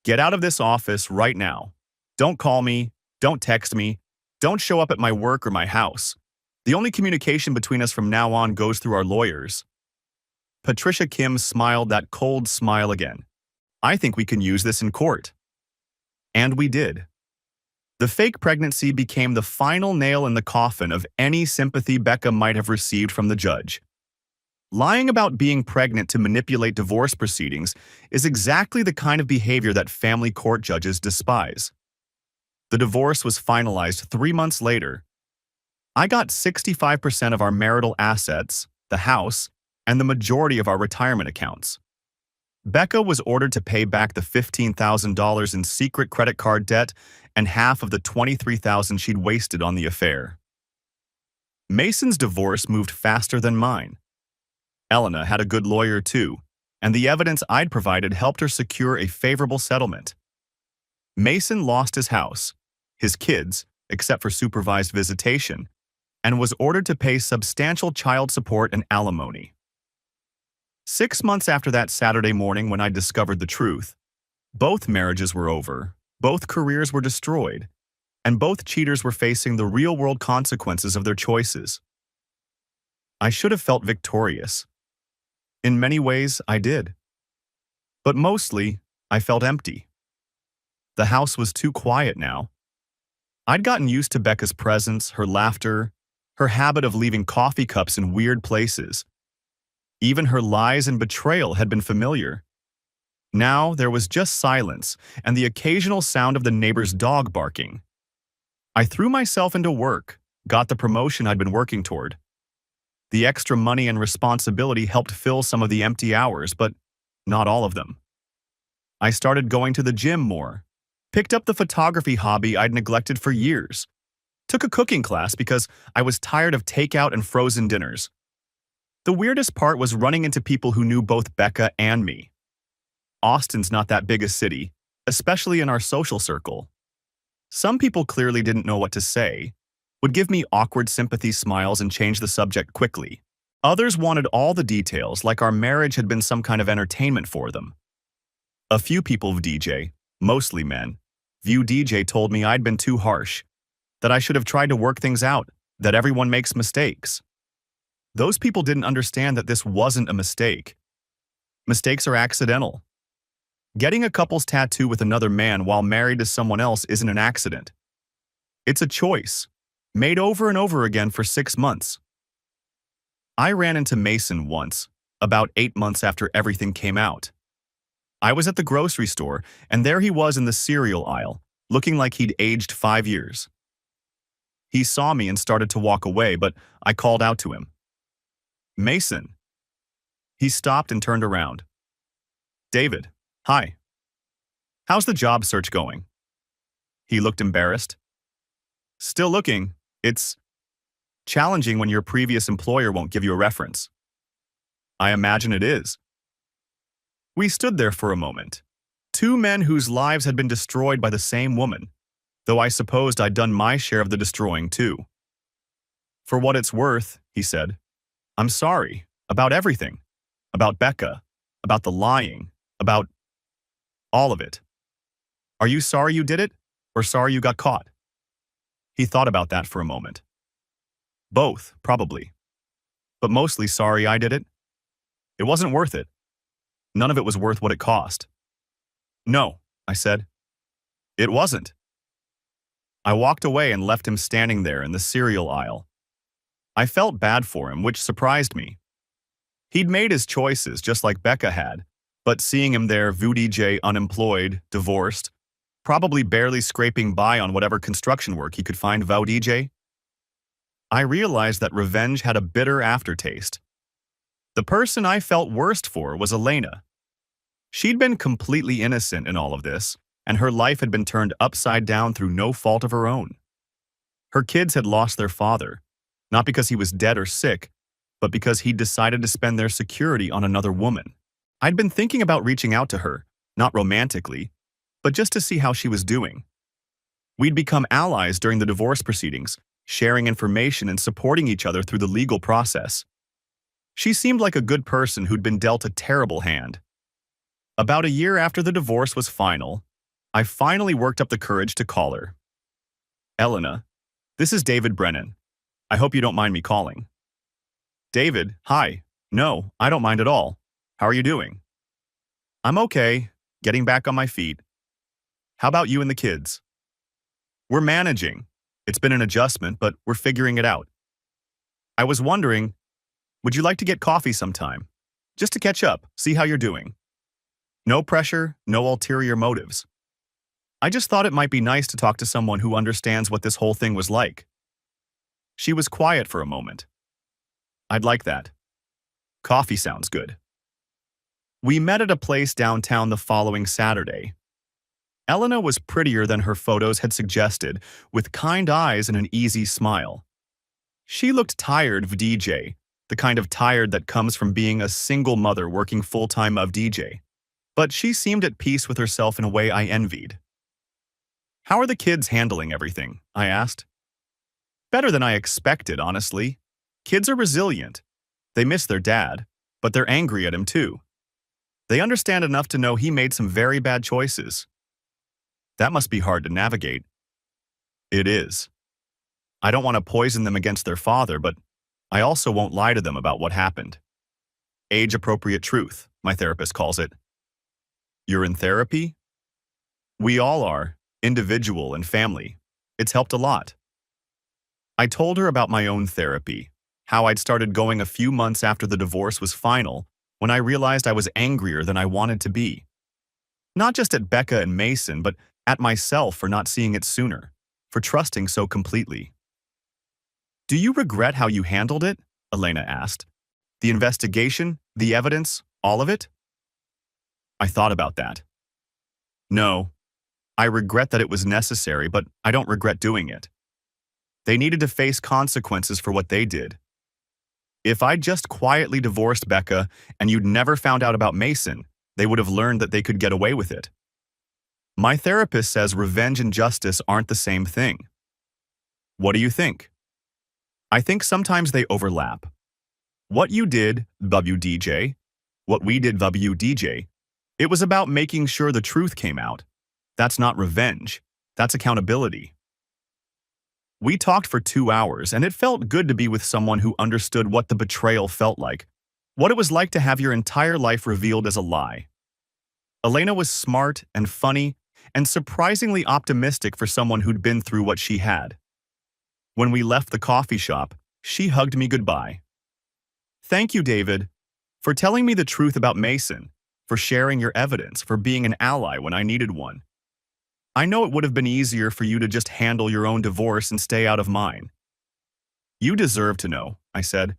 Get out of this office right now. Don't call me. Don't text me. Don't show up at my work or my house. The only communication between us from now on goes through our lawyers." Patricia Kim smiled that cold smile again. "I think we can use this in court." And we did. The fake pregnancy became the final nail in the coffin of any sympathy Becca might have received from the judge. Lying about being pregnant to manipulate divorce proceedings is exactly the kind of behavior that family court judges despise. The divorce was finalized 3 months later. I got 65% of our marital assets, the house, and the majority of our retirement accounts. Becca was ordered to pay back the $15,000 in secret credit card debt and half of the $23,000 she'd wasted on the affair. Mason's divorce moved faster than mine. Elena had a good lawyer too, and the evidence I'd provided helped her secure a favorable settlement. Mason lost his house, his kids, except for supervised visitation, and was ordered to pay substantial child support and alimony. 6 months after that Saturday morning when I discovered the truth, both marriages were over, both careers were destroyed, and both cheaters were facing the real-world consequences of their choices. I should have felt victorious. In many ways, I did. But mostly, I felt empty. The house was too quiet now. I'd gotten used to Becca's presence, her laughter, her habit of leaving coffee cups in weird places. Even her lies and betrayal had been familiar. Now there was just silence and the occasional sound of the neighbor's dog barking. I threw myself into work, got the promotion I'd been working toward. The extra money and responsibility helped fill some of the empty hours, but not all of them. I started going to the gym more, picked up the photography hobby I'd neglected for years, took a cooking class because I was tired of takeout and frozen dinners. The weirdest part was running into people who knew both Becca and me. Austin's not that big a city, especially in our social circle. Some people clearly didn't know what to say, would give me awkward sympathy smiles and change the subject quickly. Others wanted all the details, like our marriage had been some kind of entertainment for them. A few people of DJ, mostly men, DJ told me I'd been too harsh, that I should have tried to work things out, that everyone makes mistakes. Those people didn't understand that this wasn't a mistake. Mistakes are accidental. Getting a couple's tattoo with another man while married to someone else isn't an accident. It's a choice, made over and over again for 6 months. I ran into Mason once, about 8 months after everything came out. I was at the grocery store, and there he was in the cereal aisle, looking like he'd aged 5 years. He saw me and started to walk away, but I called out to him. "Mason." He stopped and turned around. "David, hi. How's the job search going?" He looked embarrassed. "Still looking. It's challenging when your previous employer won't give you a reference." "I imagine it is." We stood there for a moment. Two men whose lives had been destroyed by the same woman, though I supposed I'd done my share of the destroying too. "For what it's worth," he said, "I'm sorry. About everything. About Becca. About the lying. About all of it. Are you sorry you did it, or sorry you got caught?" He thought about that for a moment. "Both, probably. But mostly sorry I did it. It wasn't worth it. None of it was worth what it cost." "No," I said. "It wasn't." I walked away and left him standing there in the cereal aisle. I felt bad for him, which surprised me. He'd made his choices just like Becca had, but seeing him there, DJ, unemployed, divorced, probably barely scraping by on whatever construction work he could find, DJ, I realized that revenge had a bitter aftertaste. The person I felt worst for was Elena. She'd been completely innocent in all of this, and her life had been turned upside down through no fault of her own. Her kids had lost their father, not because he was dead or sick, but because he'd decided to spend their security on another woman. I'd been thinking about reaching out to her, not romantically, but just to see how she was doing. We'd become allies during the divorce proceedings, sharing information and supporting each other through the legal process. She seemed like a good person who'd been dealt a terrible hand. About a year after the divorce was final, I finally worked up the courage to call her. "Elena, this is David Brennan. I hope you don't mind me calling." "David, hi. No, I don't mind at all. How are you doing?" "I'm okay, getting back on my feet. How about you and the kids?" "We're managing. It's been an adjustment, but we're figuring it out." "I was wondering, Would you like to get coffee sometime? Just to catch up, see how you're doing. No pressure, no ulterior motives. I just thought it might be nice to talk to someone who understands what this whole thing was like. She was quiet for a moment. I'd like that. Coffee sounds good. We met at a place downtown the following Saturday. Elena was prettier than her photos had suggested, with kind eyes and an easy smile. She looked tired of DJ, the kind of tired that comes from being a single mother working full-time of DJ. But she seemed at peace with herself in a way I envied. How are the kids handling everything? I asked. Better than I expected, honestly. Kids are resilient. They miss their dad, but they're angry at him too. They understand enough to know he made some very bad choices. That must be hard to navigate. It is. I don't want to poison them against their father, but I also won't lie to them about what happened. Age-appropriate truth, my therapist calls it. You're in therapy? We all are, individual and family. It's helped a lot. I told her about my own therapy, how I'd started going a few months after the divorce was final, when I realized I was angrier than I wanted to be. Not just at Becca and Mason, but at myself for not seeing it sooner, for trusting so completely. Do you regret how you handled it? Elena asked. The investigation, the evidence, all of it? I thought about that. No, I regret that it was necessary, but I don't regret doing it. They needed to face consequences for what they did. If I just quietly divorced Becca and you'd never found out about Mason, they would have learned that they could get away with it. My therapist says revenge and justice aren't the same thing. What do you think? I think sometimes they overlap. What you did, WDJ, what we did, WDJ, it was about making sure the truth came out. That's not revenge. That's accountability. We talked for 2 hours, and it felt good to be with someone who understood what the betrayal felt like, what it was like to have your entire life revealed as a lie. Elena was smart and funny and surprisingly optimistic for someone who'd been through what she had. When we left the coffee shop, she hugged me goodbye. Thank you, David, for telling me the truth about Mason, for sharing your evidence, for being an ally when I needed one. I know it would have been easier for you to just handle your own divorce and stay out of mine. You deserve to know, I said.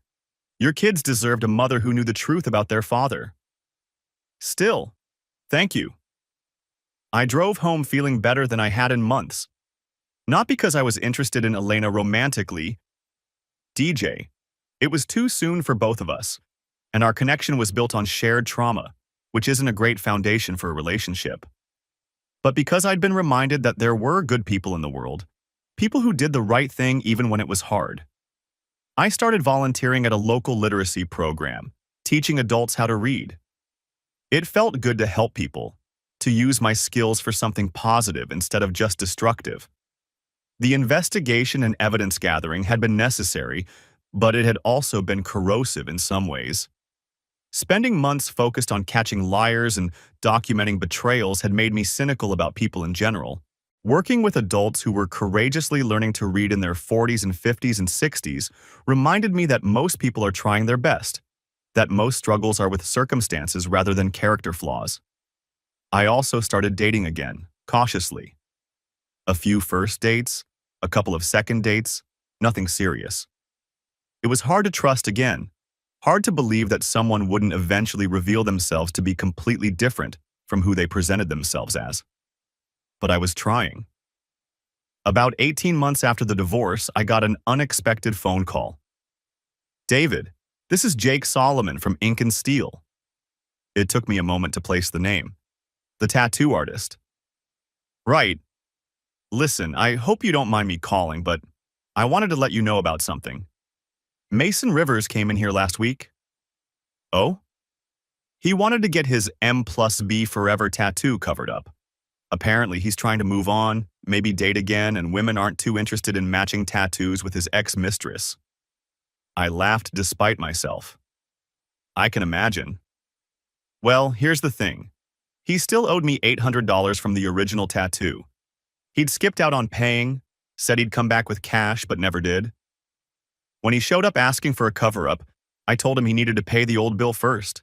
Your kids deserved a mother who knew the truth about their father. Still, thank you. I drove home feeling better than I had in months. Not because I was interested in Elena romantically. DJ, it was too soon for both of us, and our connection was built on shared trauma, which isn't a great foundation for a relationship. But because I'd been reminded that there were good people in the world, people who did the right thing even when it was hard. I started volunteering at a local literacy program, teaching adults how to read. It felt good to help people, to use my skills for something positive instead of just destructive. The investigation and evidence gathering had been necessary, but it had also been corrosive in some ways. Spending months focused on catching liars and documenting betrayals had made me cynical about people in general. Working with adults who were courageously learning to read in their 40s and 50s and 60s reminded me that most people are trying their best, that most struggles are with circumstances rather than character flaws. I also started dating again, cautiously. A few first dates, a couple of second dates, nothing serious. It was hard to trust again. Hard to believe that someone wouldn't eventually reveal themselves to be completely different from who they presented themselves as. But I was trying. About 18 months after the divorce, I got an unexpected phone call. David, this is Jake Solomon from Ink and Steel. It took me a moment to place the name. The tattoo artist. Right. Listen, I hope you don't mind me calling, but I wanted to let you know about something. Mason Rivers came in here last week. Oh? He wanted to get his M+B forever tattoo covered up. Apparently, he's trying to move on, maybe date again, and women aren't too interested in matching tattoos with his ex-mistress. I laughed despite myself. I can imagine. Well, here's the thing. He still owed me $800 from the original tattoo. He'd skipped out on paying, said he'd come back with cash but never did. When he showed up asking for a cover-up, I told him he needed to pay the old bill first.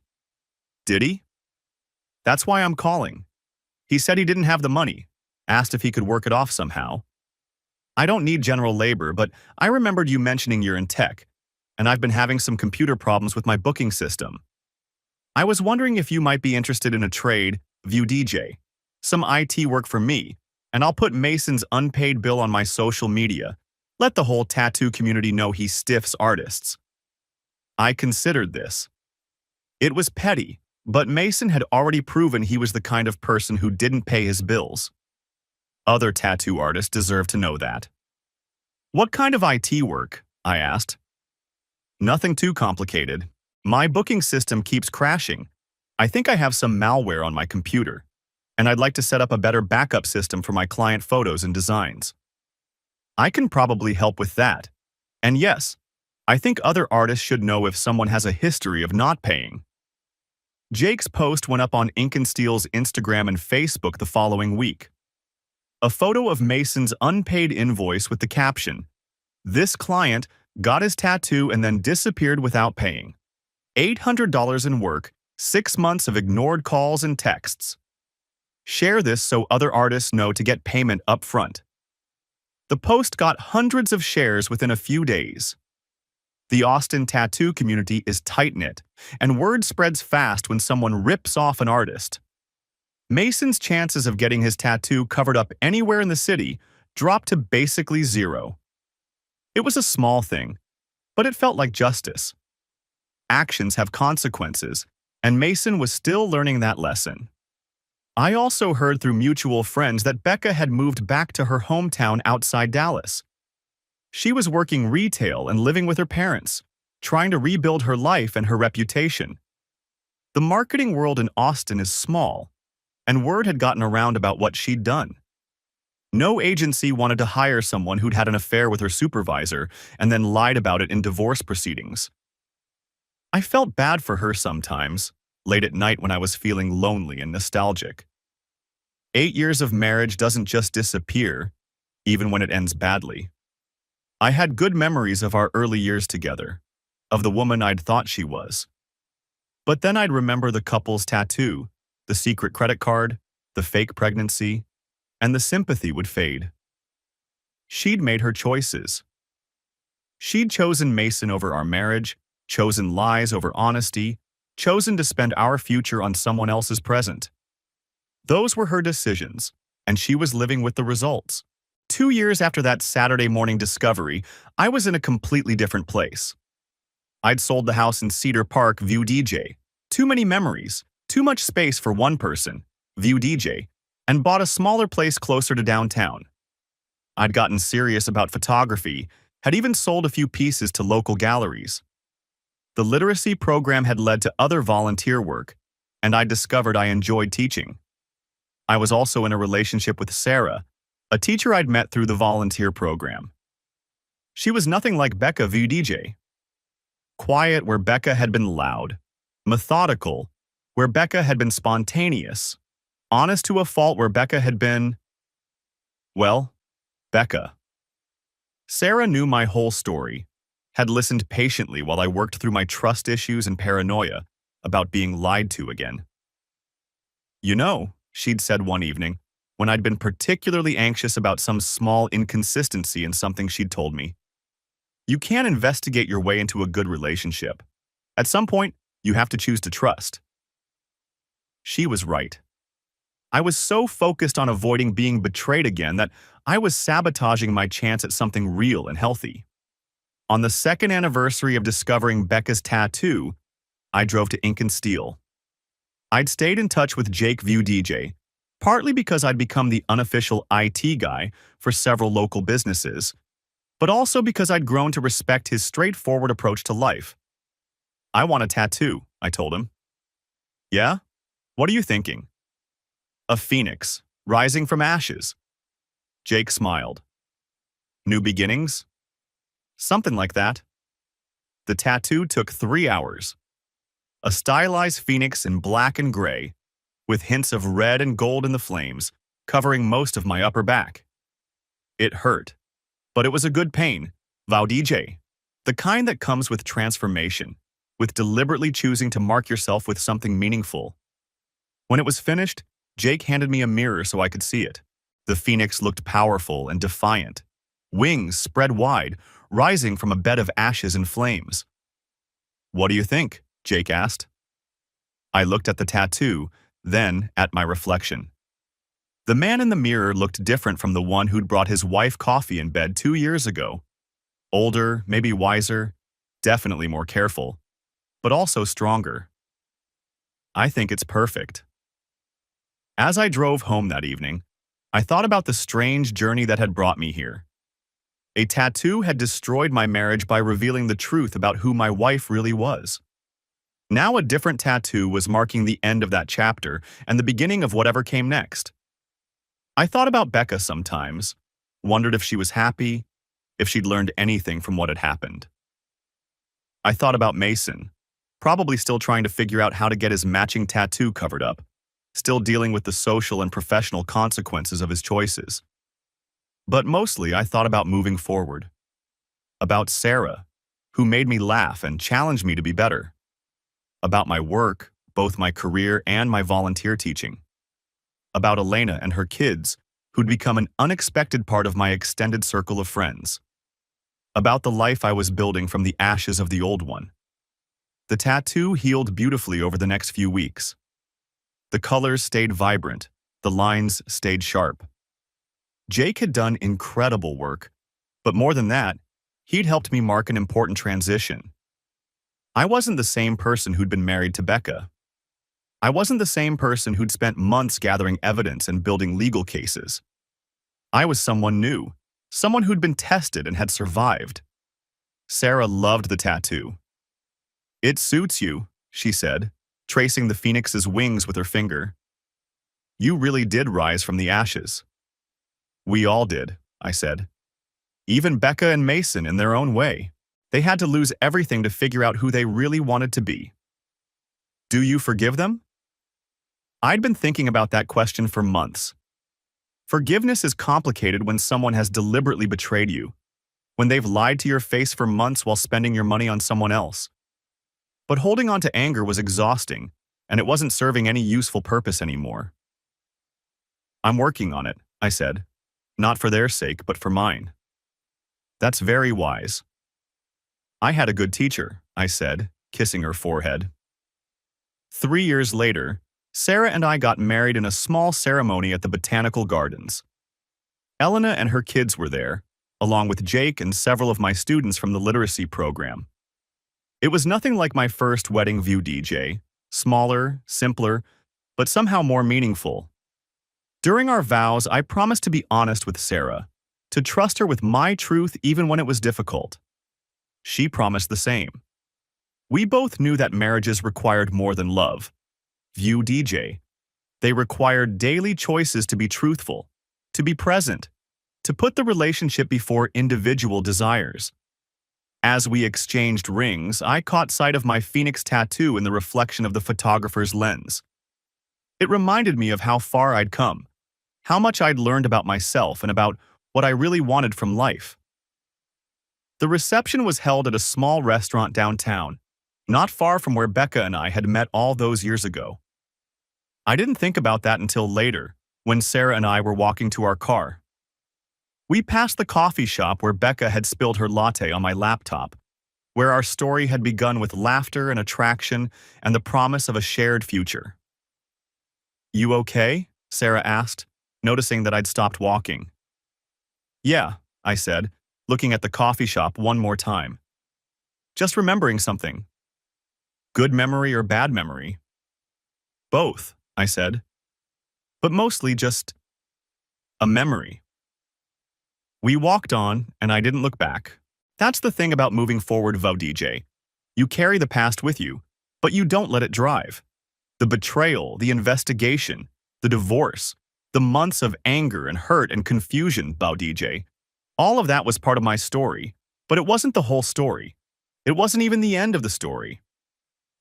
Did he? That's why I'm calling. He said he didn't have the money, asked if he could work it off somehow. I don't need general labor, but I remembered you mentioning you're in tech, and I've been having some computer problems with my booking system. I was wondering if you might be interested in a trade, View DJ, some IT work for me, and I'll put Mason's unpaid bill on my social media. Let the whole tattoo community know he stiffs artists. I considered this. It was petty, but Mason had already proven he was the kind of person who didn't pay his bills. Other tattoo artists deserve to know that. What kind of IT work? I asked. Nothing too complicated. My booking system keeps crashing. I think I have some malware on my computer, and I'd like to set up a better backup system for my client photos and designs. I can probably help with that. And yes, I think other artists should know if someone has a history of not paying. Jake's post went up on Ink and Steel's Instagram and Facebook the following week. A photo of Mason's unpaid invoice with the caption, "This client got his tattoo and then disappeared without paying. $800 in work, 6 months of ignored calls and texts. Share this so other artists know to get payment up front." The post got hundreds of shares within a few days. The Austin tattoo community is tight-knit, and word spreads fast when someone rips off an artist. Mason's chances of getting his tattoo covered up anywhere in the city dropped to basically zero. It was a small thing, but it felt like justice. Actions have consequences, and Mason was still learning that lesson. I also heard through mutual friends that Becca had moved back to her hometown outside Dallas. She was working retail and living with her parents, trying to rebuild her life and her reputation. The marketing world in Austin is small, and word had gotten around about what she'd done. No agency wanted to hire someone who'd had an affair with her supervisor and then lied about it in divorce proceedings. I felt bad for her sometimes, late at night when I was feeling lonely and nostalgic. 8 years of marriage doesn't just disappear, even when it ends badly. I had good memories of our early years together, of the woman I'd thought she was. But then I'd remember the couple's tattoo, the secret credit card, the fake pregnancy, and the sympathy would fade. She'd made her choices. She'd chosen Mason over our marriage, chosen lies over honesty, chosen to spend our future on someone else's present. Those were her decisions, and she was living with the results. 2 years after that Saturday morning discovery, I was in a completely different place. I'd sold the house in Cedar Park, View DJ. Too many memories, too much space for one person, View DJ, and bought a smaller place closer to downtown. I'd gotten serious about photography, had even sold a few pieces to local galleries. The literacy program had led to other volunteer work, and I discovered I enjoyed teaching. I was also in a relationship with Sarah, a teacher I'd met through the volunteer program. She was nothing like Becca View DJ. Quiet where Becca had been loud, methodical where Becca had been spontaneous, honest to a fault where Becca had been, well, Becca. Sarah knew my whole story, had listened patiently while I worked through my trust issues and paranoia about being lied to again. "You know," she'd said one evening, when I'd been particularly anxious about some small inconsistency in something she'd told me, "you can't investigate your way into a good relationship. At some point, you have to choose to trust." She was right. I was so focused on avoiding being betrayed again that I was sabotaging my chance at something real and healthy. On the 2nd anniversary of discovering Becca's tattoo, I drove to Ink and Steel. I'd stayed in touch with Jake View DJ, partly because I'd become the unofficial IT guy for several local businesses, but also because I'd grown to respect his straightforward approach to life. "I want a tattoo," I told him. "Yeah? What are you thinking?" "A phoenix, rising from ashes." Jake smiled. "New beginnings?" "Something like that." The tattoo took 3 hours. A stylized phoenix in black and gray, with hints of red and gold in the flames, covering most of my upper back. It hurt, but it was a good pain, Vau DJ, the kind that comes with transformation. with deliberately choosing to mark yourself with something meaningful. When it was finished, Jake handed me a mirror so I could see it. The phoenix looked powerful and defiant, wings spread wide, rising from a bed of ashes and flames. "What do you think?" Jake asked. I looked at the tattoo, then at my reflection. The man in the mirror looked different from the one who'd brought his wife coffee in bed 2 years ago. Older, maybe wiser, definitely more careful, but also stronger. I think it's perfect. As I drove home that evening, I thought about the strange journey that had brought me here. A tattoo had destroyed my marriage by revealing the truth about who my wife really was. Now a different tattoo was marking the end of that chapter and the beginning of whatever came next. I thought about Becca sometimes, wondered if she was happy, if she'd learned anything from what had happened. I thought about Mason, probably still trying to figure out how to get his matching tattoo covered up, still dealing with the social and professional consequences of his choices. But mostly I thought about moving forward. About Sarah, who made me laugh and challenged me to be better. About my work, both my career and my volunteer teaching. About Elena and her kids, who'd become an unexpected part of my extended circle of friends. About the life I was building from the ashes of the old one. The tattoo healed beautifully over the next few weeks. The colors stayed vibrant, the lines stayed sharp. Jake had done incredible work, but more than that, he'd helped me mark an important transition. I wasn't the same person who'd been married to Becca. I wasn't the same person who'd spent months gathering evidence and building legal cases. I was someone new, someone who'd been tested and had survived. Sarah loved the tattoo. "It suits you," she said, tracing the phoenix's wings with her finger. "You really did rise from the ashes." "We all did," I said. "Even Becca and Mason in their own way. They had to lose everything to figure out who they really wanted to be." "Do you forgive them?" I'd been thinking about that question for months. Forgiveness is complicated when someone has deliberately betrayed you, when they've lied to your face for months while spending your money on someone else. But holding on to anger was exhausting, and it wasn't serving any useful purpose anymore. "I'm working on it," I said. "Not for their sake, but for mine." "That's very wise." "I had a good teacher," I said, kissing her forehead. 3 years later, Sarah and I got married in a small ceremony at the Botanical Gardens. Elena and her kids were there, along with Jake and several of my students from the literacy program. It was nothing like my first wedding view DJ, smaller, simpler, but somehow more meaningful. During our vows, I promised to be honest with Sarah, to trust her with my truth even when it was difficult. She promised the same. We both knew that marriages required more than love. View DJ. They required daily choices to be truthful, to be present, to put the relationship before individual desires. As we exchanged rings, I caught sight of my phoenix tattoo in the reflection of the photographer's lens. It reminded me of how far I'd come, how much I'd learned about myself and about what I really wanted from life. The reception was held at a small restaurant downtown, not far from where Becca and I had met all those years ago. I didn't think about that until later, when Sarah and I were walking to our car. We passed the coffee shop where Becca had spilled her latte on my laptop, where our story had begun with laughter and attraction and the promise of a shared future. "You okay?" Sarah asked, noticing that I'd stopped walking. "Yeah," I said, looking at the coffee shop one more time. "Just remembering something." "Good memory or bad memory?" "Both," I said. "But mostly just a memory." We walked on, and I didn't look back. That's the thing about moving forward, DJ. You carry the past with you, but you don't let it drive. The betrayal, the investigation, the divorce, the months of anger and hurt and confusion, DJ. All of that was part of my story, but it wasn't the whole story. It wasn't even the end of the story.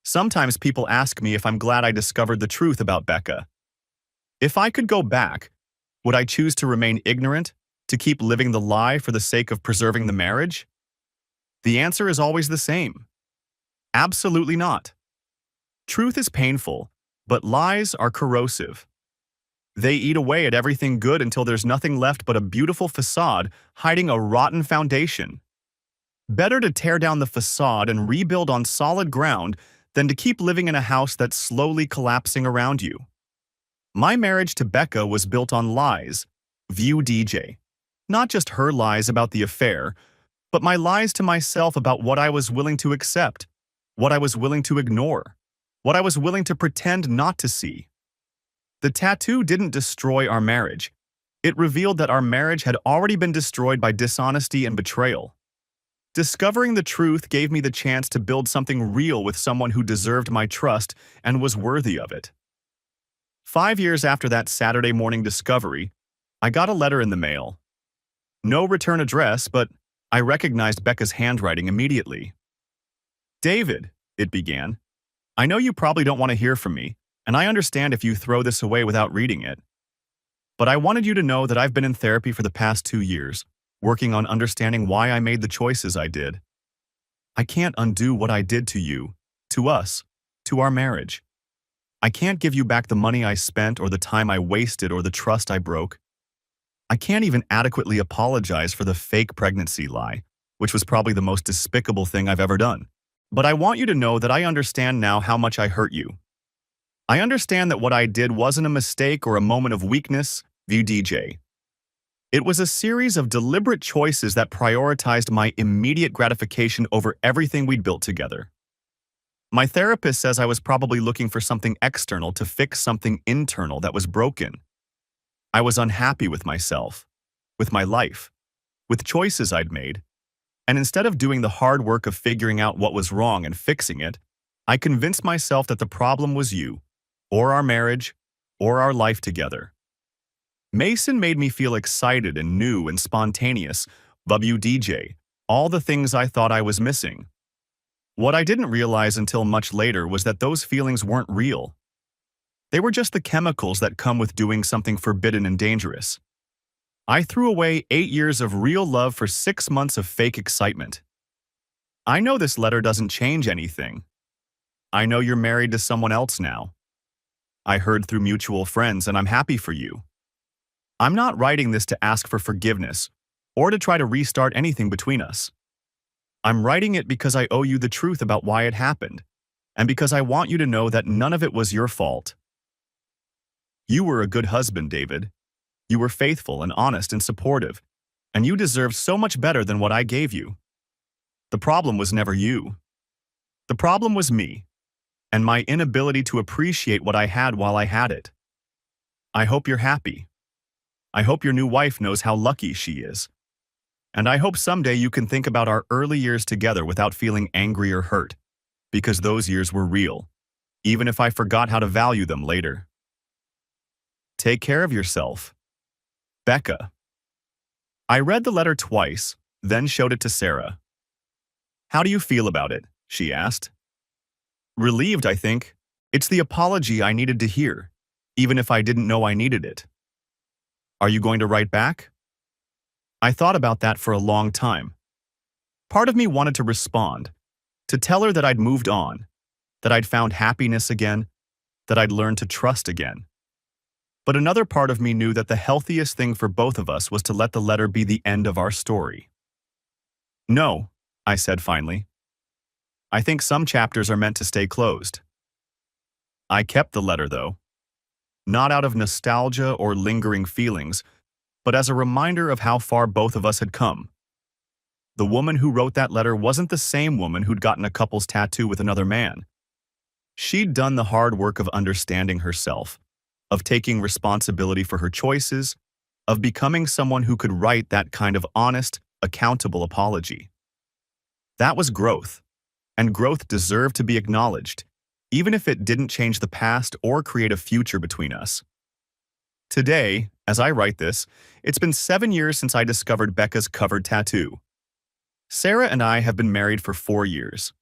Sometimes people ask me if I'm glad I discovered the truth about Becca. If I could go back, would I choose to remain ignorant, to keep living the lie for the sake of preserving the marriage? The answer is always the same. Absolutely not. Truth is painful, but lies are corrosive. They eat away at everything good until there's nothing left but a beautiful facade hiding a rotten foundation. Better to tear down the facade and rebuild on solid ground than to keep living in a house that's slowly collapsing around you. My marriage to Becca was built on lies, view DJ. Not just her lies about the affair, but my lies to myself about what I was willing to accept, what I was willing to ignore, what I was willing to pretend not to see. The tattoo didn't destroy our marriage. It revealed that our marriage had already been destroyed by dishonesty and betrayal. Discovering the truth gave me the chance to build something real with someone who deserved my trust and was worthy of it. 5 years after that Saturday morning discovery, I got a letter in the mail. No return address, but I recognized Becca's handwriting immediately. "David," it began, "I know you probably don't want to hear from me, and I understand if you throw this away without reading it. But I wanted you to know that I've been in therapy for the past 2 years, working on understanding why I made the choices I did. I can't undo what I did to you, to us, to our marriage. I can't give you back the money I spent or the time I wasted or the trust I broke. I can't even adequately apologize for the fake pregnancy lie, which was probably the most despicable thing I've ever done. But I want you to know that I understand now how much I hurt you. I understand that what I did wasn't a mistake or a moment of weakness, view DJ. It was a series of deliberate choices that prioritized my immediate gratification over everything we'd built together. My therapist says I was probably looking for something external to fix something internal that was broken. I was unhappy with myself, with my life, with choices I'd made, and instead of doing the hard work of figuring out what was wrong and fixing it, I convinced myself that the problem was you, or our marriage, or our life together. Mason made me feel excited and new and spontaneous, WDJ, all the things I thought I was missing. What I didn't realize until much later was that those feelings weren't real. They were just the chemicals that come with doing something forbidden and dangerous. I threw away 8 years of real love for 6 months of fake excitement. I know this letter doesn't change anything. I know you're married to someone else now. I heard through mutual friends, and I'm happy for you. I'm not writing this to ask for forgiveness or to try to restart anything between us. I'm writing it because I owe you the truth about why it happened, and because I want you to know that none of it was your fault. You were a good husband, David. You were faithful and honest and supportive, and you deserved so much better than what I gave you. The problem was never you. The problem was me, and my inability to appreciate what I had while I had it. I hope you're happy. I hope your new wife knows how lucky she is. And I hope someday you can think about our early years together without feeling angry or hurt, because those years were real, even if I forgot how to value them later. Take care of yourself. Becca. I read the letter twice, then showed it to Sarah. "How do you feel about it?" she asked. "Relieved, I think. It's the apology I needed to hear, even if I didn't know I needed it." "Are you going to write back?" I thought about that for a long time. Part of me wanted to respond, to tell her that I'd moved on, that I'd found happiness again, that I'd learned to trust again. But another part of me knew that the healthiest thing for both of us was to let the letter be the end of our story. "No," I said finally. "I think some chapters are meant to stay closed." I kept the letter, though. Not out of nostalgia or lingering feelings, but as a reminder of how far both of us had come. The woman who wrote that letter wasn't the same woman who'd gotten a couple's tattoo with another man. She'd done the hard work of understanding herself, of taking responsibility for her choices, of becoming someone who could write that kind of honest, accountable apology. That was growth, and growth deserved to be acknowledged, even if it didn't change the past or create a future between us. Today, as I write this, it's been 7 years since I discovered Becca's covered tattoo. Sarah and I have been married for 4 years.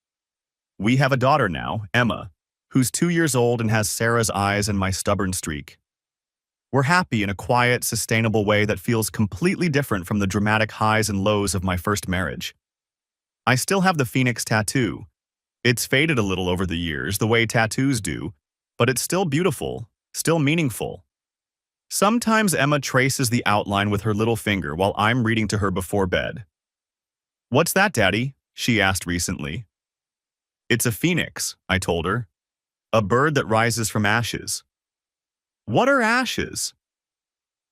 We have a daughter now, Emma, who's 2 years old and has Sarah's eyes and my stubborn streak. We're happy in a quiet, sustainable way that feels completely different from the dramatic highs and lows of my first marriage. I still have the phoenix tattoo, It's faded a little over the years, the way tattoos do, but it's still beautiful, still meaningful. Sometimes Emma traces the outline with her little finger while I'm reading to her before bed. "What's that, Daddy?" she asked recently. "It's a phoenix," I told her. "A bird that rises from ashes." "What are ashes?"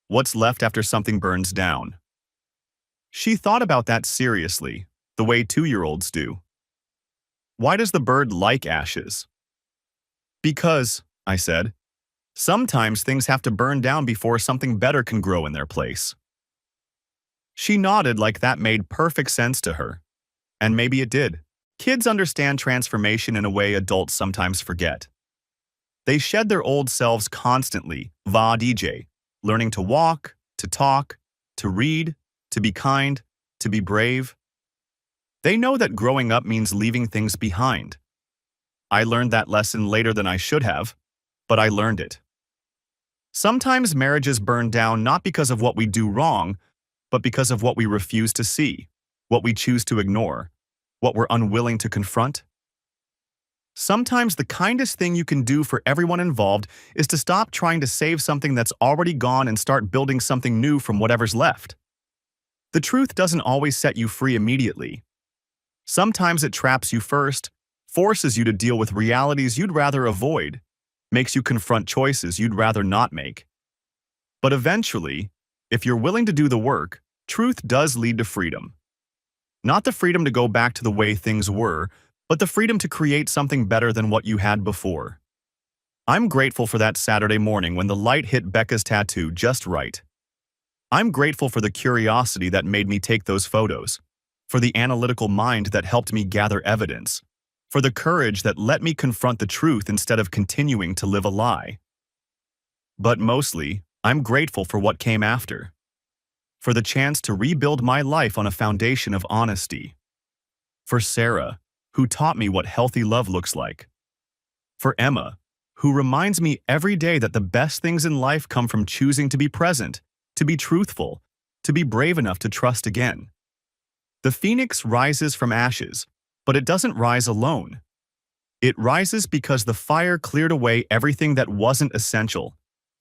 "What's left after something burns down." She thought about that seriously, the way 2-year-olds do. "Why does the bird like ashes?" "Because," I said, "sometimes things have to burn down before something better can grow in their place." She nodded like that made perfect sense to her. And maybe it did. Kids understand transformation in a way adults sometimes forget. They shed their old selves constantly, va DJ, learning to walk, to talk, to read, to be kind, to be brave. They know that growing up means leaving things behind. I learned that lesson later than I should have, but I learned it. Sometimes marriages burn down not because of what we do wrong, but because of what we refuse to see, what we choose to ignore, what we're unwilling to confront. Sometimes the kindest thing you can do for everyone involved is to stop trying to save something that's already gone and start building something new from whatever's left. The truth doesn't always set you free immediately. Sometimes it traps you first, forces you to deal with realities you'd rather avoid, makes you confront choices you'd rather not make. But eventually, if you're willing to do the work, truth does lead to freedom. Not the freedom to go back to the way things were, but the freedom to create something better than what you had before. I'm grateful for that Saturday morning when the light hit Becca's tattoo just right. I'm grateful for the curiosity that made me take those photos, for the analytical mind that helped me gather evidence, for the courage that let me confront the truth instead of continuing to live a lie. But mostly, I'm grateful for what came after. For the chance to rebuild my life on a foundation of honesty. For Sarah, who taught me what healthy love looks like. For Emma, who reminds me every day that the best things in life come from choosing to be present, to be truthful, to be brave enough to trust again. The phoenix rises from ashes, but it doesn't rise alone. It rises because the fire cleared away everything that wasn't essential,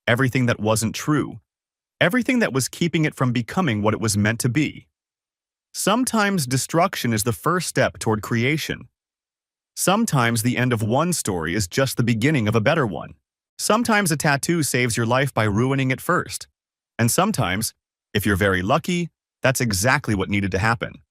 everything that wasn't true, everything that was keeping it from becoming what it was meant to be. Sometimes destruction is the first step toward creation. Sometimes the end of one story is just the beginning of a better one. Sometimes a tattoo saves your life by ruining it first. And sometimes, if you're very lucky, that's exactly what needed to happen.